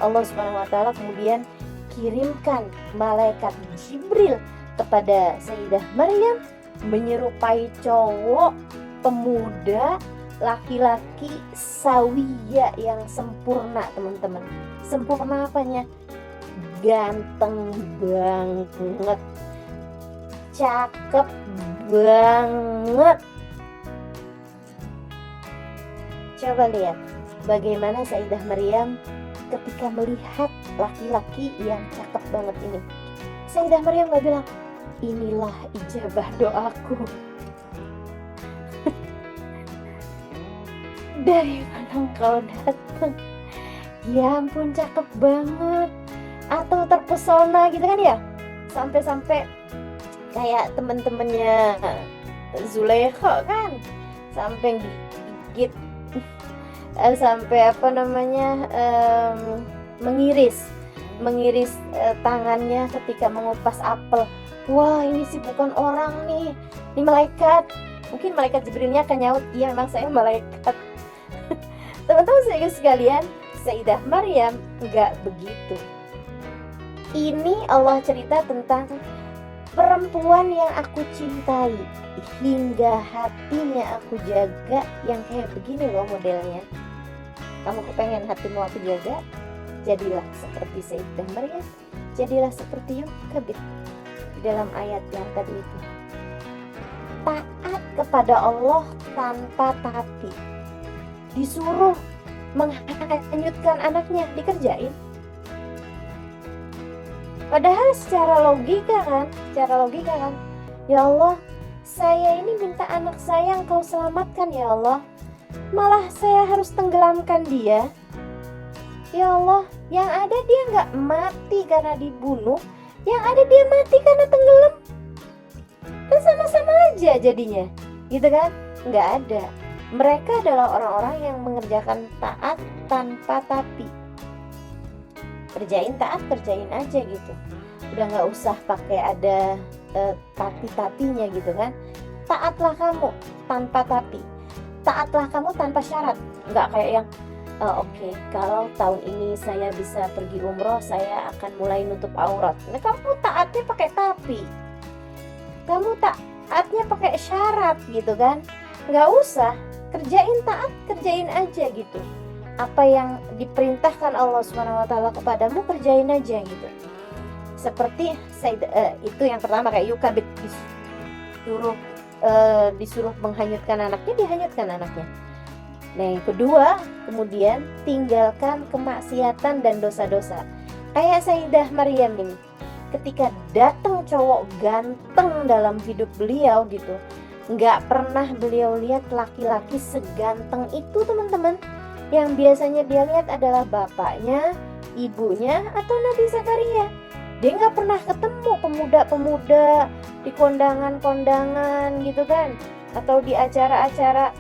Allah Subhanahu wa taala kemudian kirimkan malaikat Jibril kepada Sayyidah Maryam menyerupai cowok pemuda, laki-laki sawiya yang sempurna, teman-teman. Sempurna apanya? Ganteng banget, cakep banget. Coba lihat bagaimana Sayyidah Maryam ketika melihat laki-laki yang cakep banget ini. Sayyidah Maryam gak bilang, inilah ijabah doaku. Dari mana engkau datang? Ya ampun, cakep banget. Atau terpesona gitu kan ya. Sampai-sampai kayak temen-temennya Zulaikha kan, sampai gigit, sampai mengiris tangannya ketika mengupas apel. Wah, ini sih bukan orang nih, ini malaikat. Mungkin malaikat Jibrilnya akan nyaut, iya memang saya malaikat. Teman-teman sekalian, Sayyidah Maryam enggak begitu. Ini Allah cerita tentang perempuan yang aku cintai, hingga hatinya aku jaga, yang kayak begini loh modelnya. Kamu kepengen hatimu aku jaga? Jadilah seperti Sayyidah Maryam, jadilah seperti Yukabit di dalam ayat yang tadi itu. Taat kepada Allah tanpa tapi. Disuruh menghanyutkan anaknya, dikerjain. Padahal secara logika kan, ya Allah, saya ini minta anak saya Engkau selamatkan ya Allah, malah saya harus tenggelamkan dia. Ya Allah, yang ada dia nggak mati karena dibunuh, yang ada dia mati karena tenggelam. Kan sama-sama aja jadinya, gitu kan? Nggak ada. Mereka adalah orang-orang yang mengerjakan taat tanpa tapi. Kerjain taat, kerjain aja gitu. Udah nggak usah pakai ada tapi-tapinya gitu kan. Taatlah kamu tanpa tapi. Taatlah kamu tanpa syarat. Nggak kayak yang oke, kalau tahun ini saya bisa pergi umroh, saya akan mulai nutup aurat. Nah, kamu taatnya pakai tapi. Kamu taatnya pakai syarat gitu kan. Nggak usah. Kerjain taat, kerjain aja gitu. Apa yang diperintahkan Allah Subhanahu wa taala kepadamu, kerjain aja gitu. Seperti itu yang pertama, kayak Yukabit disuruh menghanyutkan anaknya, dihanyutkan anaknya. Nah, yang kedua, kemudian tinggalkan kemaksiatan dan dosa-dosa. Kayak Sayyidah Maryam ini, ketika datang cowok ganteng dalam hidup beliau gitu, nggak pernah beliau lihat laki-laki seganteng itu, teman-teman. Yang biasanya dia lihat adalah bapaknya, ibunya, atau Nabi Zakaria. Dia nggak pernah ketemu pemuda-pemuda di kondangan-kondangan gitu kan, atau di acara-acara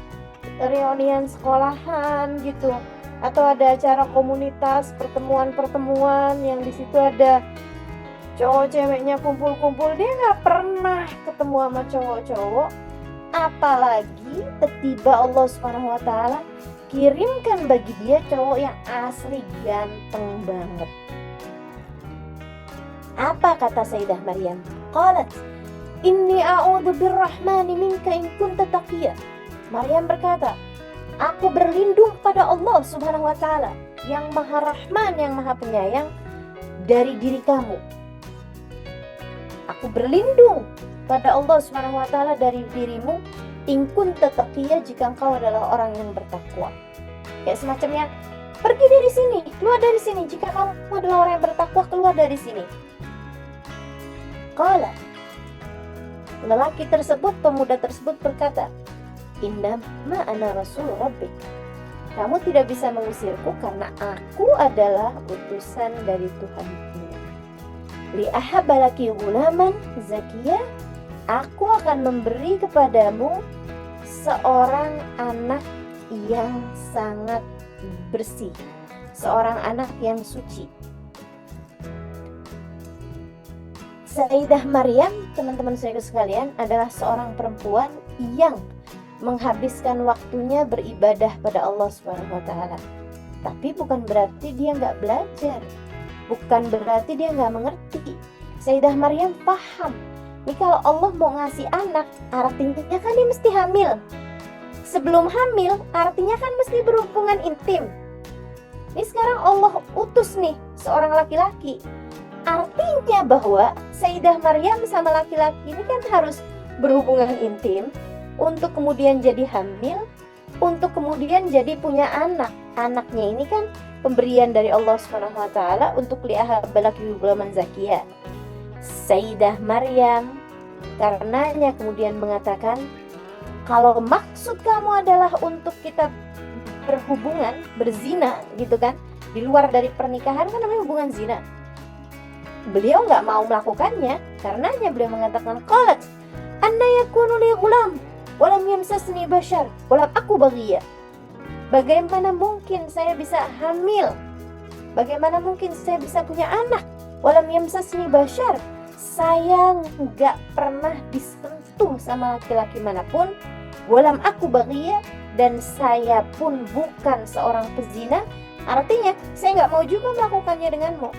reunian sekolahan gitu, atau ada acara komunitas, pertemuan-pertemuan yang di situ ada cowok ceweknya kumpul-kumpul. Dia nggak pernah ketemu sama cowok-cowok. Apalagi tiba Allah Subhanahu wa taala kirimkan bagi dia cowok yang asli ganteng banget. Apa kata Sayyidah Maryam? Qalat, inni a'udzu birrahmani minka in kunta taqiyya. Maryam berkata, aku berlindung pada Allah Subhanahu wa taala yang Maha Rahman, yang Maha Penyayang, dari diri kamu. Aku berlindung pada Allah SWT dari dirimu, in kunta taqiyya, jika engkau adalah orang yang bertakwa. Kayak semacamnya, pergi dari sini, keluar dari sini. Jika kamu adalah orang yang bertakwa, keluar dari sini. Qala, lelaki tersebut, pemuda tersebut berkata, innama ana rasul rabbik. Kamu tidak bisa mengusirku karena aku adalah utusan dari Tuhanmu. Li ahabbalaki ghulaman zakiyya, aku akan memberi kepadamu seorang anak yang sangat bersih, seorang anak yang suci. Sayyidah Maryam, teman-teman saya sekalian, adalah seorang perempuan yang menghabiskan waktunya beribadah pada Allah SWT. Tapi bukan berarti dia nggak belajar, bukan berarti dia nggak mengerti. Sayyidah Maryam paham, ini kalau Allah mau ngasih anak, artinya kan dia mesti hamil. Sebelum hamil, artinya kan mesti berhubungan intim. Ini sekarang Allah utus nih seorang laki-laki. Artinya bahwa Sayyidah Maryam sama laki-laki ini kan harus berhubungan intim untuk kemudian jadi hamil, untuk kemudian jadi punya anak. Anaknya ini kan pemberian dari Allah SWT untuk li'ahabbalaki ghulaman zakiyya. Sayyidah Maryam karenanya kemudian mengatakan, kalau maksud kamu adalah untuk kita berhubungan, berzina gitu kan, di luar dari pernikahan kan namanya hubungan zina. Beliau nggak mau melakukannya, karenanya beliau mengatakan, qalat anna yakunu li ghulam walam yamsasni bashar walam aku baghiyya. Bagaimana mungkin saya bisa hamil? Bagaimana mungkin saya bisa punya anak? Walam yamsasni bashar, saya nggak pernah disentuh sama laki-laki manapun. Walam aku baghiyya, dan saya pun bukan seorang pezina. Artinya saya nggak mau juga melakukannya denganmu.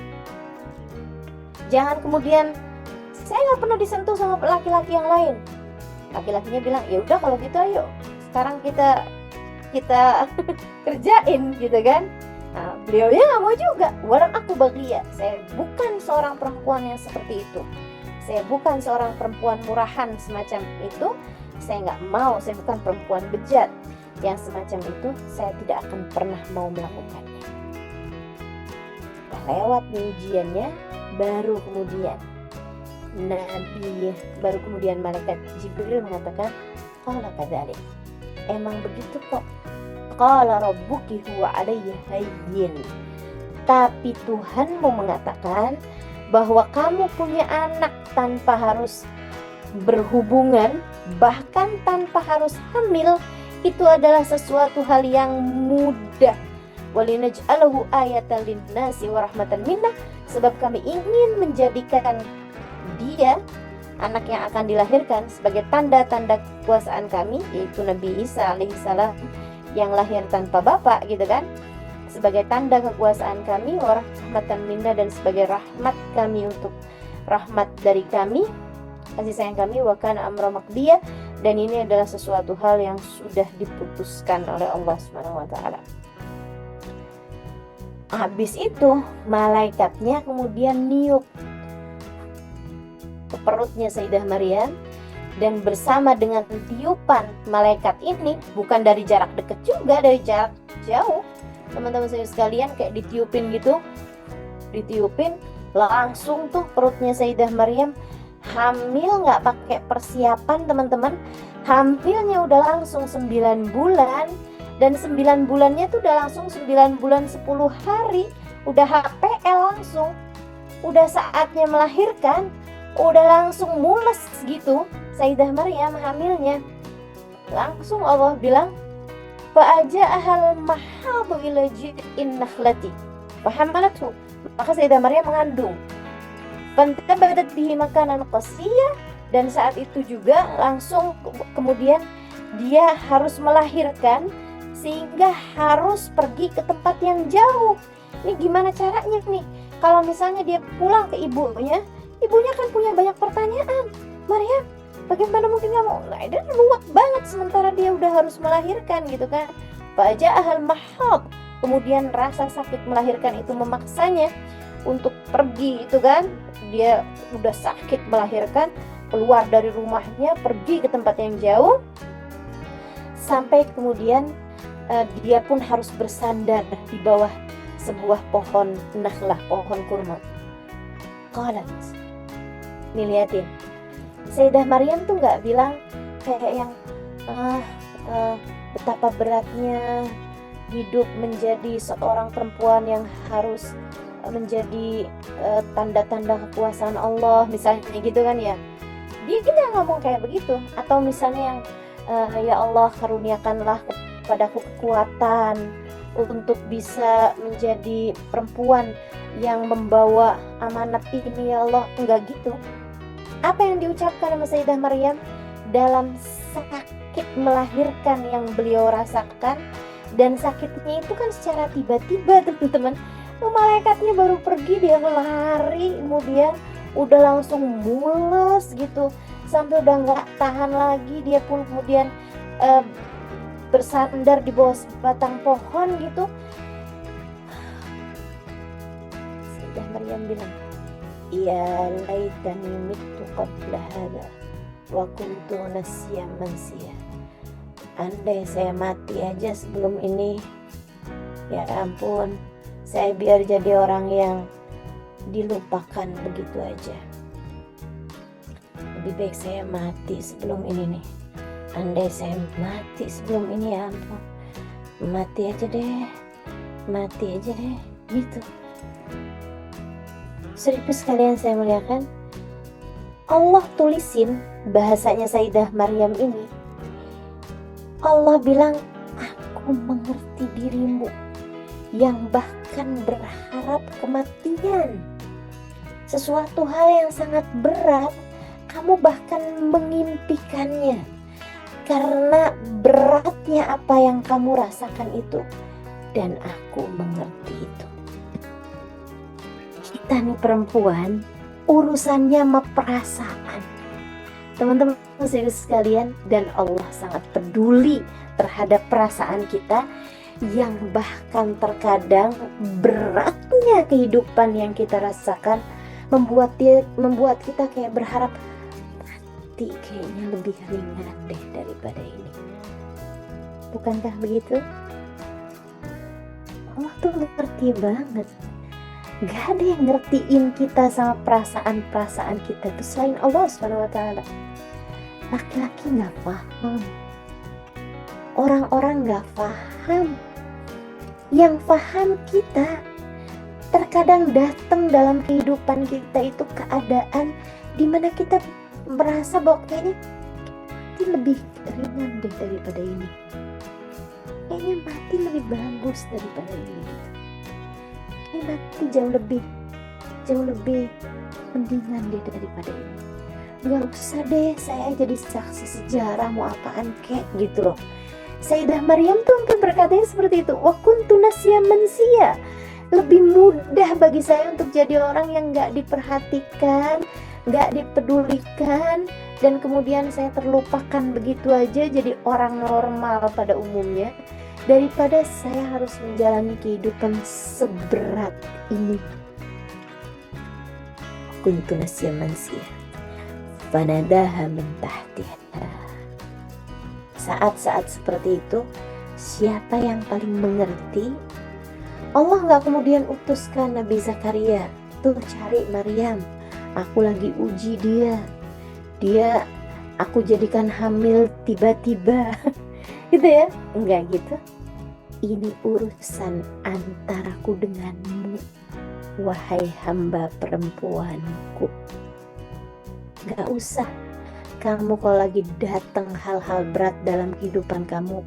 Jangan kemudian, saya nggak pernah disentuh sama laki-laki yang lain. Laki-lakinya bilang, ya udah kalau gitu ayo sekarang kita kerjain gitu kan. Nah, beliaunya nggak mau juga. Walam aku baghiyya, saya bukan seorang perempuan yang seperti itu. Saya bukan seorang perempuan murahan semacam itu. Saya nggak mau, saya bukan perempuan bejat yang semacam itu. Saya tidak akan pernah mau melakukannya. Lewat ujiannya, baru kemudian malaikat Jibril mengatakan, qala kadzalik, emang begitu kok. Qala rabbuki huwa alayya hayyin, tapi Tuhanmu mengatakan bahwa kamu punya anak tanpa harus berhubungan, bahkan tanpa harus hamil, itu adalah sesuatu hal yang mudah. Walinaj'alahu ayatan linnasi wa rahmatan minna, sebab kami ingin menjadikan dia, anak yang akan dilahirkan, sebagai tanda-tanda kekuasaan kami, yaitu Nabi Isa alaihissalam yang lahir tanpa bapak gitu kan, sebagai tanda kekuasaan kami, wa rahmatan minna, dan sebagai rahmat kami, untuk rahmat dari kami, kasih sayang kami, wa kana amra maqdiya, dan ini adalah sesuatu hal yang sudah diputuskan oleh Allah SWT. Habis itu malaikatnya kemudian niup ke perutnya Sayyidah Maryam, dan bersama dengan tiupan malaikat ini, bukan dari jarak dekat juga, dari jarak jauh, teman-teman saya sekalian, kayak ditiupin gitu, ditiupin langsung tuh perutnya Sayyidah Maryam hamil, nggak pakai persiapan teman-teman. Hamilnya udah langsung 9 bulan, dan 9 bulannya tuh udah langsung 9 bulan 10 hari, udah HPL langsung, udah saatnya melahirkan, udah langsung mules gitu Sayyidah Maryam hamilnya. Langsung Allah bilang, fa'aja'ahal mahadu ila jid'in nakhlati fahamalathu, maka Sayyidah Maryam mengandung. Fantabadat bihi makanan qasiyah, dan saat itu juga langsung kemudian dia harus melahirkan, sehingga harus pergi ke tempat yang jauh. Ini gimana caranya nih? Kalau misalnya dia pulang ke ibunya kan punya banyak pertanyaan. Maryam, bagaimana mungkin kamu? Nah, dia ruwet banget sementara dia udah harus melahirkan gitu kan. Fa'aja'ahal mahad, kemudian rasa sakit melahirkan itu memaksanya. untuk pergi itu kan, dia udah sakit melahirkan, keluar dari rumahnya pergi ke tempat yang jauh, sampai kemudian dia pun harus bersandar di bawah sebuah pohon nakhlah, pohon kurma. Qalat, nih liatin, Sayyidah Maryam tuh nggak bilang kayak yang betapa beratnya hidup menjadi seorang perempuan yang harus menjadi tanda-tanda kekuasaan Allah misalnya gitu kan ya. Dia nggak ngomong kayak begitu. Atau misalnya yang ya Allah karuniakanlah kepadaku kekuatan untuk bisa menjadi perempuan yang membawa amanat ini ya Allah. Enggak gitu. Apa yang diucapkan sama Sayyidah Maryam dalam sakit melahirkan yang beliau rasakan, dan sakitnya itu kan secara tiba-tiba teman-teman. Malaikatnya baru pergi, dia lari, kemudian udah langsung mules gitu, sampai udah nggak tahan lagi, dia pun kemudian bersandar di bawah batang pohon gitu. Sayyidah Maryam bilang, ya laitani mittu qabla hadha wa kuntu nasyan mansiya. Andai saya mati aja sebelum ini, ya ampun, saya biar jadi orang yang dilupakan begitu aja. Lebih baik saya mati sebelum ini nih. Andai saya mati sebelum ini, ya ampun, mati aja deh gitu. Serius sekalian saya muliakan, Allah tulisin bahasanya Sayyidah Maryam ini. Allah bilang, aku mengerti dirimu yang bahkan berharap kematian. Sesuatu hal yang sangat berat, kamu bahkan mengimpikannya. Karena beratnya apa yang kamu rasakan itu. Dan aku mengerti itu. Kita nih perempuan, urusannya sama perasaan. Teman-teman serius sekalian, dan Allah sangat peduli terhadap perasaan kita, yang bahkan terkadang beratnya kehidupan yang kita rasakan membuat kita kayak berharap mati kayaknya lebih ringan deh daripada ini. Bukankah begitu? Allah tuh ngerti banget. Gak ada yang ngertiin kita sama perasaan-perasaan kita tuh selain Allah SWT. Laki-laki gak paham, orang-orang gak paham. Yang paham kita. Terkadang datang dalam kehidupan kita itu keadaan dimana kita merasa bahwa kayaknya mati lebih ringan deh daripada ini. Kayaknya mati lebih bagus daripada ini gitu. Kayaknya mati jauh lebih mendingan deh daripada ini. Gak usah deh saya jadi saksi sejarah mau apaan kek gitu loh. Sayyidah Maryam tuh sampai berkatanya seperti itu. Wa kuntu nasyan mansiya. Lebih mudah bagi saya untuk jadi orang yang gak diperhatikan, gak dipedulikan, dan kemudian saya terlupakan begitu aja jadi orang normal pada umumnya, daripada saya harus menjalani kehidupan seberat ini. Kuntu nasyan mansiya fanadaha min tahtiha. Saat-saat seperti itu, siapa yang paling mengerti? Allah gak kemudian utuskan Nabi Zakaria, tuh cari Maryam, aku lagi uji dia aku jadikan hamil tiba-tiba gitu ya. Enggak gitu. Ini urusan antaraku denganmu, wahai hamba perempuanku. Gak usah kamu kalau lagi datang hal-hal berat dalam kehidupan kamu,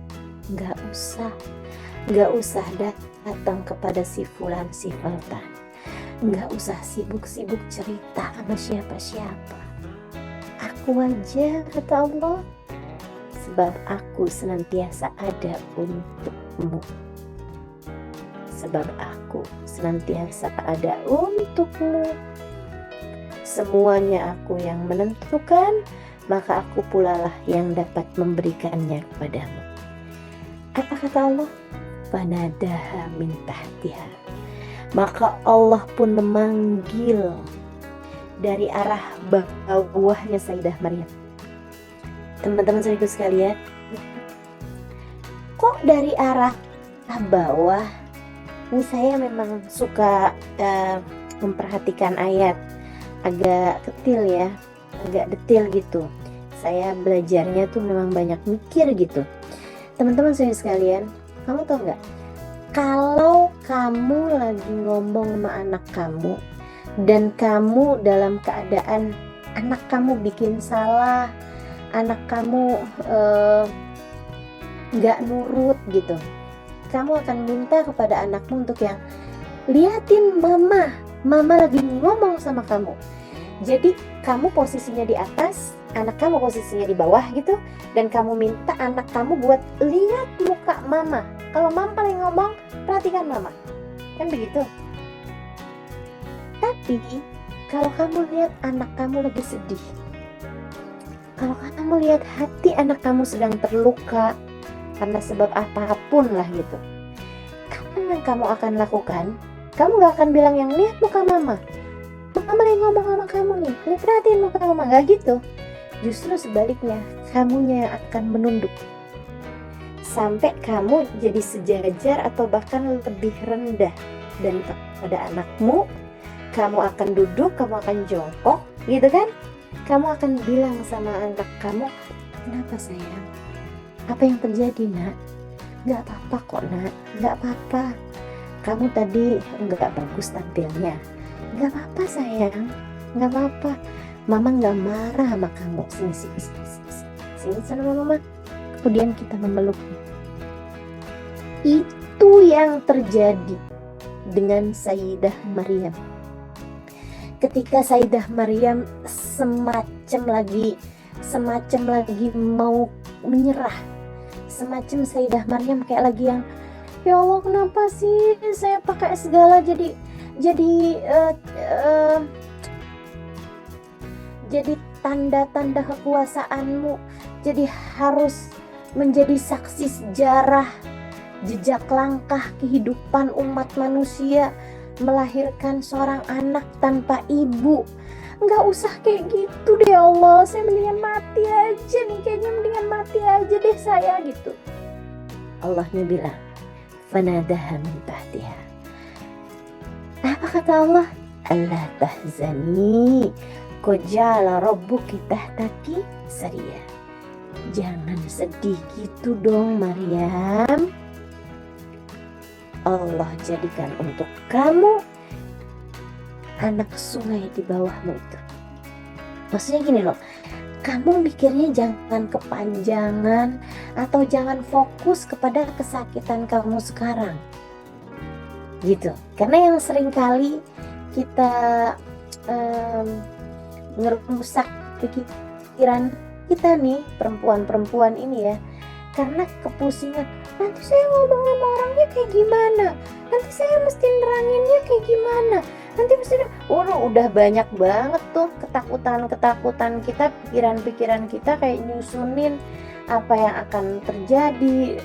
gak usah datang kepada si fulan si faltan, gak usah sibuk-sibuk cerita sama siapa-siapa. Aku aja, kata Allah, sebab aku senantiasa ada untukmu. Sebab aku senantiasa ada untukmu. Semuanya aku yang menentukan, maka aku pula lah yang dapat memberikannya kepadamu. Apa kata Allah? Fanadaha min tahtiha. Maka Allah pun memanggil dari arah bawahnya Sayyidah Maryam. Teman-teman saudaraku sekalian, kok dari arah bawah? Ini saya memang suka memperhatikan ayat, agak detail ya, agak detail gitu. Saya belajarnya tuh memang banyak mikir gitu. Teman-teman saudaraku sekalian, kamu tahu nggak? Kalau kamu lagi ngomong sama anak kamu dan kamu dalam keadaan anak kamu bikin salah, anak kamu nggak nurut gitu, kamu akan minta kepada anakmu untuk yang liatin mama lagi ngomong sama kamu. Jadi kamu posisinya di atas, anak kamu posisinya di bawah gitu, dan kamu minta anak kamu buat lihat muka mama. Kalau mama lagi ngomong, perhatikan mama, kan begitu. Tapi kalau kamu lihat anak kamu lagi sedih, kalau kamu lihat hati anak kamu sedang terluka karena sebab apapun lah gitu, apa yang kamu akan lakukan? Kamu gak akan bilang yang lihat muka mama lagi ngomong sama kamu nih, perhatiin muka mama, gak gitu. Justru sebaliknya, kamunya yang akan menunduk sampai kamu jadi sejajar atau bahkan lebih rendah daripada anakmu. Kamu akan duduk, kamu akan jongkok gitu kan. Kamu akan bilang sama anak kamu, kenapa sayang? Apa yang terjadi nak? Gak apa-apa kok nak, gak apa-apa. Kamu tadi gak bagus tampilnya. Gak apa-apa sayang, gak apa-apa. Mama gak marah sama kamu. Sini sama mama. Kemudian kita memeluknya. Itu yang terjadi dengan Sayyidah Maryam. Ketika Sayyidah Maryam semacam lagi mau menyerah, semacam Sayyidah Maryam kayak lagi yang, ya Allah kenapa sih saya pakai segala jadi tanda-tanda kekuasaanmu, jadi harus menjadi saksi sejarah jejak langkah kehidupan umat manusia, melahirkan seorang anak tanpa ibu. Nggak usah kayak gitu deh Allah, saya mendingan mati aja nih, kayaknya mendingan mati aja deh saya gitu. Allahnya bilang, fanadaha min tahtiha. Apa kata Allah? Allah tahzani, qad ja'ala rabbuki tahtaki sariya. Jangan sedih gitu dong Maryam. Allah jadikan untuk kamu anak sungai di bawahmu itu. Maksudnya gini loh, kamu mikirnya jangan kepanjangan atau jangan fokus kepada kesakitan kamu sekarang gitu. Karena yang sering kali kita ngerusak pikiran kita nih, perempuan-perempuan ini ya, karena kepusingan, nanti saya ngomong sama orangnya kayak gimana, nanti saya mesti neranginnya kayak gimana, nanti mesti udah banyak banget tuh ketakutan kita, pikiran kita kayak nyusunin apa yang akan terjadi.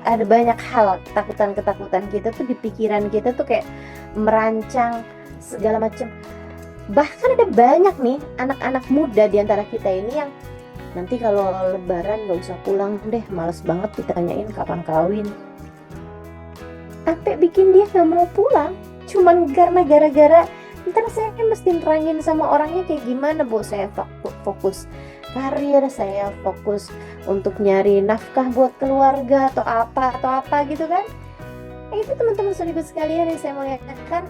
Ada banyak hal, ketakutan kita tuh di pikiran kita tuh kayak merancang segala macam. Bahkan ada banyak nih anak-anak muda di antara kita ini yang nanti kalau lebaran gak usah pulang deh, males banget ditanyain kapan kawin. Sampai bikin dia gak mau pulang cuman karena gara-gara ntar saya mesti nerangin sama orangnya kayak gimana. Bu, saya fokus karir, saya fokus untuk nyari nafkah buat keluarga atau apa gitu kan. Itu teman-teman saudara sekalian yang saya mau lihatkan,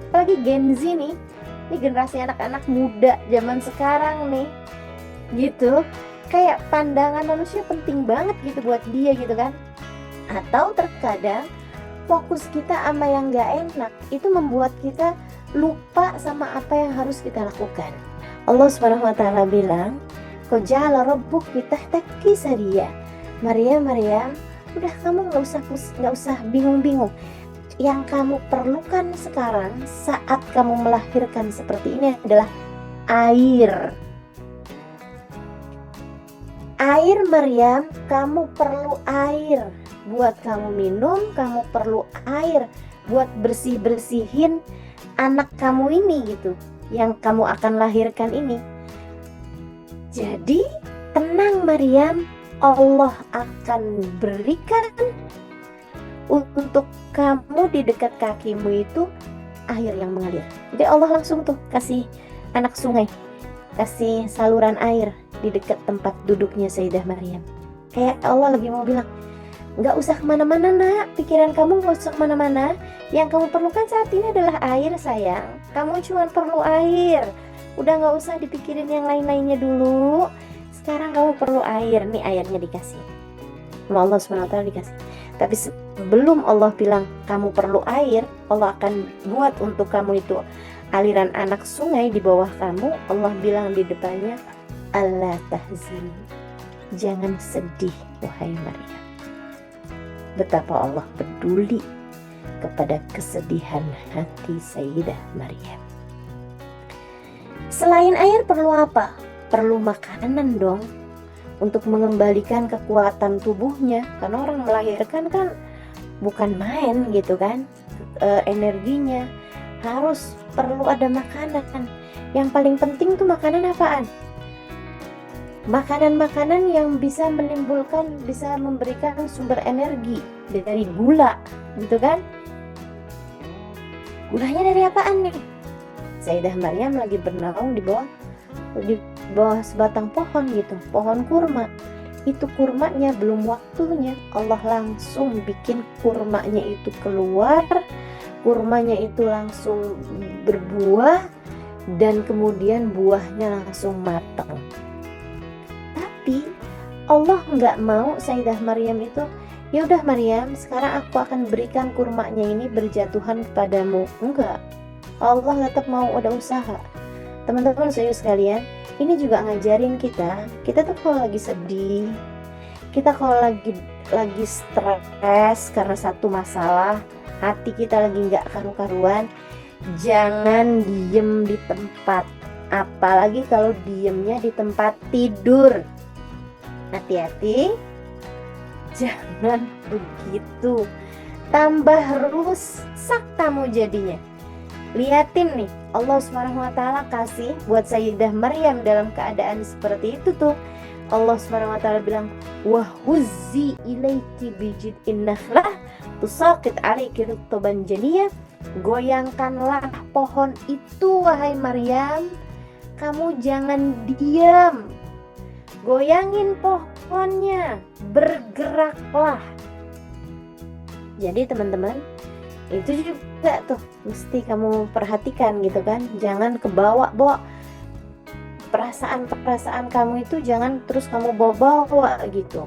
apalagi Gen Z nih, ini generasi anak-anak muda zaman sekarang nih gitu, kayak pandangan manusia penting banget gitu buat dia gitu kan. Atau terkadang fokus kita sama yang gak enak itu membuat kita lupa sama apa yang harus kita lakukan. Allah Subhanahu wa taala bilang, qad ja'ala rabbuki tahtaki sariya. Maryam, udah kamu gak usah bingung-bingung. Yang kamu perlukan sekarang saat kamu melahirkan seperti ini adalah air. Air Maryam, kamu perlu air buat kamu minum, kamu perlu air buat bersih-bersihin anak kamu ini gitu, yang kamu akan lahirkan ini. Jadi tenang Maryam, Allah akan berikan untuk kamu di dekat kakimu itu air yang mengalir. Jadi Allah langsung tuh kasih anak sungai, kasih saluran air di dekat tempat duduknya Sayyidah Maryam. Kayak Allah lagi mau bilang, nggak usah kemana-mana nak, pikiran kamu nggak usah kemana-mana. Yang kamu perlukan saat ini adalah air sayang. Kamu cuma perlu air. Udah nggak usah dipikirin yang lain-lainnya dulu. Sekarang kamu perlu air. Nih airnya dikasih. Allah SWT dikasih. Tapi sebelum Allah bilang kamu perlu air, Allah akan buat untuk kamu itu aliran anak sungai di bawah kamu. Allah bilang di depannya, Allah tahzin, jangan sedih wahai Maryam. Betapa Allah peduli kepada kesedihan hati Sayyidah Maryam. Selain air perlu apa? Perlu makanan dong, untuk mengembalikan kekuatan tubuhnya. Karena orang melahirkan kan bukan main gitu kan, energinya harus perlu ada makanan. Yang paling penting tuh makanan apaan? Makanan-makanan yang bisa menimbulkan, bisa memberikan sumber energi dari gula gitu kan. Gulanya dari apaan nih? Sayyidah Maryam lagi bernaung di bawah sebatang pohon gitu, pohon kurma. Itu kurmanya belum waktunya, Allah langsung bikin kurmanya itu keluar, kurmanya itu langsung berbuah, dan kemudian buahnya langsung matang. Tapi Allah nggak mau Sayyidah Maryam itu, ya udah Maryam, sekarang aku akan berikan kurmanya ini berjatuhan kepadamu. Enggak, Allah tetap mau ada usaha. Teman-teman serius sekalian, ini juga ngajarin kita tuh kalau lagi sedih, kita kalau lagi stres karena satu masalah, hati kita lagi nggak karu-karuan, jangan diem di tempat, apalagi kalau diemnya di tempat tidur. Hati-hati, jangan begitu, tambah rusak kamu jadinya. Liatin nih, Allah SWT kasih buat Sayyidah Maryam dalam keadaan seperti itu tuh. Allah SWT bilang, wahuzzi ilaiki bijid'in nakhlah tusaqit alaiki rutban janiyah. Goyangkanlah pohon itu wahai Maryam, kamu jangan diam, goyangin pohonnya, bergeraklah. Jadi teman-teman, itu juga tuh mesti kamu perhatikan gitu kan. Jangan kebawa-bawa perasaan kamu itu, jangan terus kamu bawa-bawa gitu.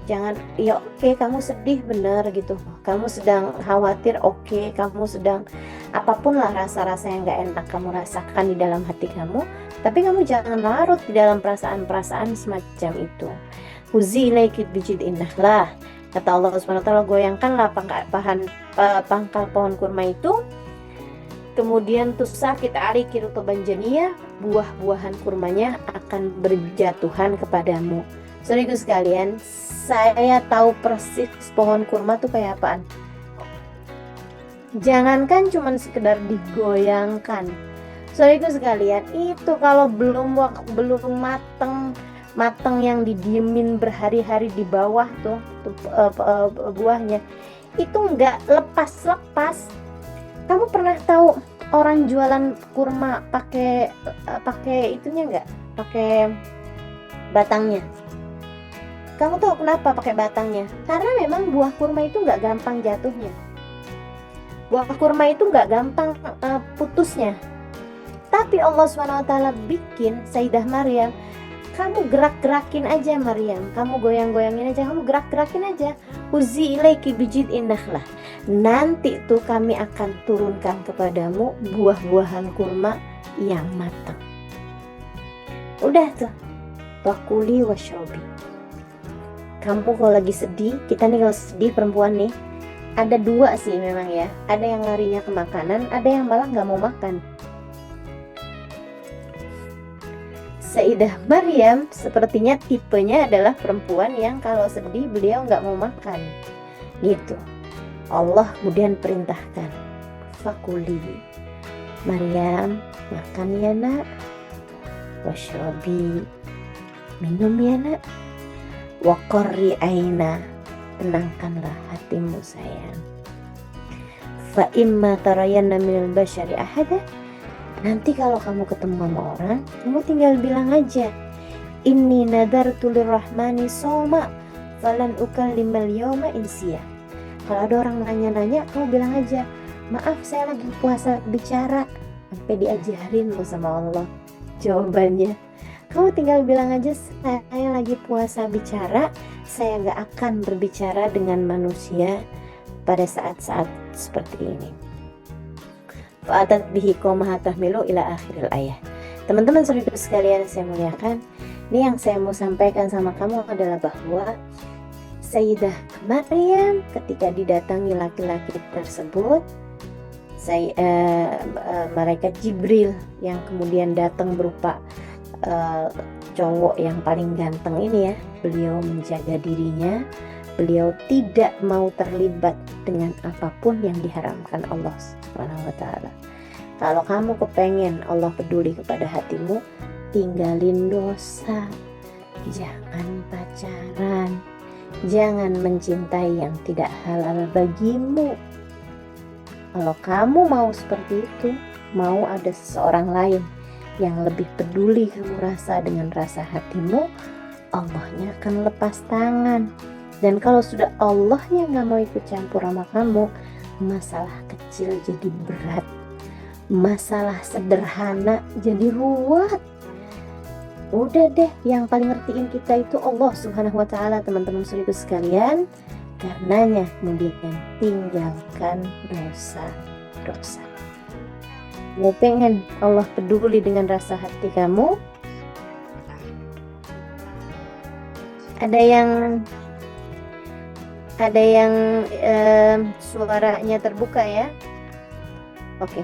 Jangan, ya oke, kamu sedih bener gitu, kamu sedang khawatir, oke, kamu sedang apapun lah rasa-rasa yang gak enak kamu rasakan di dalam hati kamu, tapi kamu jangan larut di dalam perasaan-perasaan semacam itu. Uzi ilaiki bijid'in nakhlah, kata Allah SWT, goyangkanlah pangkal pohon kurma itu, kemudian tusaqit alaiki rutban janiyah, buah-buahan kurmanya akan berjatuhan kepadamu. Saudaraku sekalian, saya tahu persis pohon kurma tuh kayak apaan. Jangankan cuman sekedar digoyangkan, saudaraku sekalian, itu kalau belum matang yang didiemin berhari-hari di bawah tuh buahnya itu nggak lepas. Kamu pernah tahu orang jualan kurma pakai itunya nggak? Pakai batangnya. Kamu tahu kenapa pakai batangnya? Karena memang buah kurma itu nggak gampang jatuhnya. Buah kurma itu nggak gampang putusnya. Tapi Allah SWT bikin Sayyidah Maryam, kamu gerak-gerakin aja Maryam, kamu goyang-goyangin aja, kamu gerak-gerakin aja. Uzi ilaiki bijid'in nakhlah, nanti tuh kami akan turunkan kepadamu buah-buahan kurma yang matang. Udah tuh, wakuli wasyrobi. Kamu kalau lagi sedih, kita nih kalau sedih perempuan nih, ada dua sih memang ya, ada yang larinya ke makanan, ada yang malah nggak mau makan. Sayyidah Maryam sepertinya tipenya adalah perempuan yang kalau sedih beliau nggak mau makan gitu. Allah kemudian perintahkan, fakuli, Maryam makan ya nak, washrobi, minum ya nak, waqarri aina, tenangkanlah hatimu sayang. Fa imma tarayanna minal basyari ahada, nanti kalau kamu ketemu sama orang, kamu tinggal bilang aja, inni nadartu lirrahmani soma falan ukallimal yawma insiya. Kalau ada orang nanya-nanya, kamu bilang aja, maaf saya lagi puasa bicara. Sampai diajarin loh sama Allah jawabannya. Kamu tinggal bilang aja, saya lagi puasa bicara, saya gak akan berbicara dengan manusia pada saat-saat seperti ini. Fa'atat bihi qaumaha tahmilu ila akhiril ayah. Teman-teman saudara sekalian saya muliakan, ini yang saya mau sampaikan sama kamu adalah bahwa Sayyidah Maryam ketika didatangi laki-laki tersebut, malaikat Jibril yang kemudian datang berupa cowok yang paling ganteng ini ya, beliau menjaga dirinya, beliau tidak mau terlibat dengan apapun yang diharamkan Allah Subhanahu wa ta'ala. Kalau kamu kepengen Allah peduli kepada hatimu, tinggalin dosa, jangan pacaran, jangan mencintai yang tidak halal bagimu. Kalau kamu mau seperti itu, mau ada seseorang lain yang lebih peduli kamu rasa dengan rasa hatimu, Allahnya akan lepas tangan. Dan kalau sudah Allahnya gak mau ikut campur sama kamu, masalah kecil jadi berat, masalah sederhana jadi ruwet. Udah deh, yang paling ngertiin kita itu Allah Subhanahu wa ta'ala, teman-teman saudaraku sekalian. Karenanya kemudian tinggalkan dosa-dosa. Mau pengen Allah peduli dengan rasa hati kamu? Ada yang suaranya terbuka ya? Oke.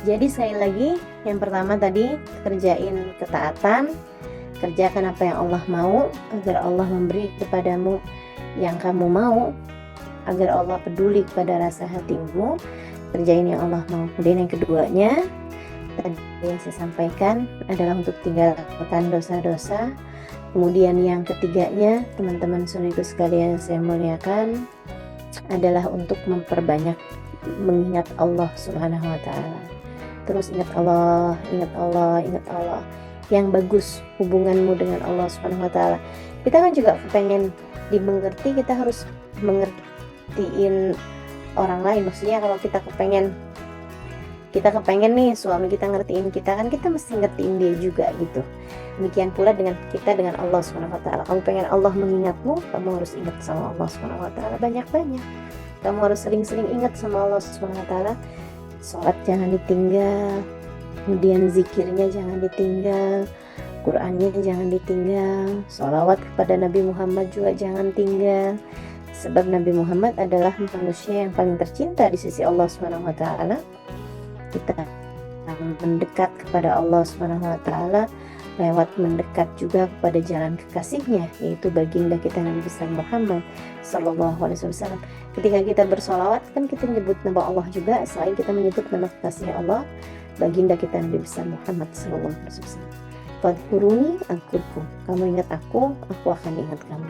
Jadi sekali lagi, yang pertama tadi, kerjain ketaatan, kerjakan apa yang Allah mau agar Allah memberi kepadamu yang kamu mau, agar Allah peduli kepada rasa hatimu, kerjain yang Allah mau. Kemudian yang keduanya tadi yang saya sampaikan adalah untuk tinggalkan dosa-dosa. Kemudian yang ketiganya, teman-teman saudaraku sekalian saya muliakan, adalah untuk memperbanyak mengingat Allah Subhanahu wa ta'ala. Terus ingat Allah, ingat Allah, ingat Allah. Yang bagus hubunganmu dengan Allah Subhanahu wa ta'ala. Kita kan juga pengen dimengerti, kita harus mengertiin orang lain. Maksudnya kalau kita kepengen nih suami kita ngertiin kita, kan kita mesti ngertiin dia juga gitu. Demikian pula dengan kita dengan Allah Subhanahu wa ta'ala. Kamu pengen Allah mengingatmu, kamu harus ingat sama Allah Subhanahu wa ta'ala banyak-banyak. Kamu harus sering-sering ingat sama Allah Subhanahu wa ta'ala. Sholat jangan ditinggal, kemudian zikirnya jangan ditinggal, Qur'annya jangan ditinggal, sholawat kepada Nabi Muhammad juga jangan tinggal. Sebab Nabi Muhammad adalah manusia yang paling tercinta di sisi Allah Subhanahu wa ta'ala. Kita mendekat kepada Allah Subhanahu wa ta'ala lewat mendekat juga kepada jalan kekasihnya, yaitu baginda kita Nabi besar Muhammad sallallahu alaihi wasallam. Ketika kita bersolawat kan kita menyebut nama Allah juga, selain kita menyebut nama kekasih Allah, baginda kita Nabi besar Muhammad sallallahu alaihi wasallam. Fadhkuruni azkurkum, kamu ingat aku akan ingat kamu.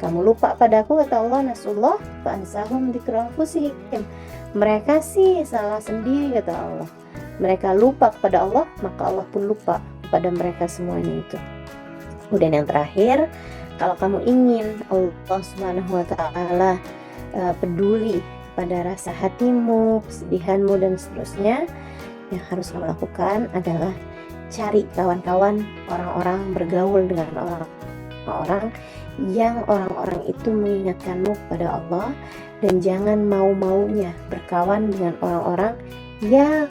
Kamu lupa padaku, kata Allah, nasullah fa ansahum dzikra anfusihim. Mereka sih salah sendiri, kata Allah. Mereka lupa kepada Allah, maka Allah pun lupa kepada mereka semuanya itu. Kemudian yang terakhir, kalau kamu ingin Allah Subhanahu wa ta'ala peduli pada rasa hatimu, kesedihanmu dan seterusnya, yang harus kamu lakukan adalah cari kawan-kawan, orang-orang, bergaul dengan orang-orang yang orang-orang itu mengingatkanmu kepada Allah, dan jangan mau-maunya berkawan dengan orang-orang yang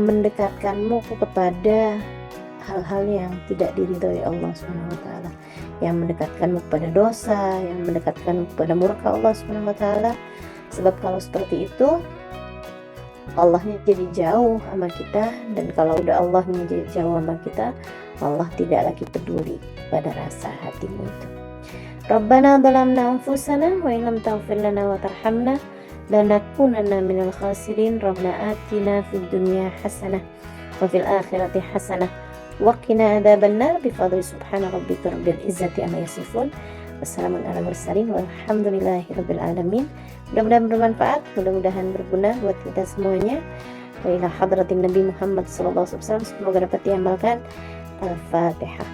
mendekatkanmu kepada hal-hal yang tidak diridhoi Allah Subhanahu wa ta'ala, yang mendekatkanmu kepada dosa, yang mendekatkanmu kepada murka Allah Subhanahu wa ta'ala. Sebab kalau seperti itu, Allahnya jadi jauh sama kita, dan kalau udah Allahnya jadi jauh sama kita, Allah tidak lagi peduli pada rasa hatimu itu. Rabbana dhalamna anfusana wa in lam taghfir lana wa tarhamna lanakunanna minal khasirin. Rabbana atina fid dunya hasanah wa fil akhirati hasanah wa qina adzabannar bi fadli subhana rabbika rabbil izzati amma yasifun. Wassalamun ala mursalin walhamdulillahirabbil alamin. Mudah-mudahan bermanfaat, mudah-mudahan berguna buat kita semuanya. Wa ila hadratin Nabi Muhammad sallallahu alaihi wasallam, semoga dapat diamalkan. Al-Fatihah.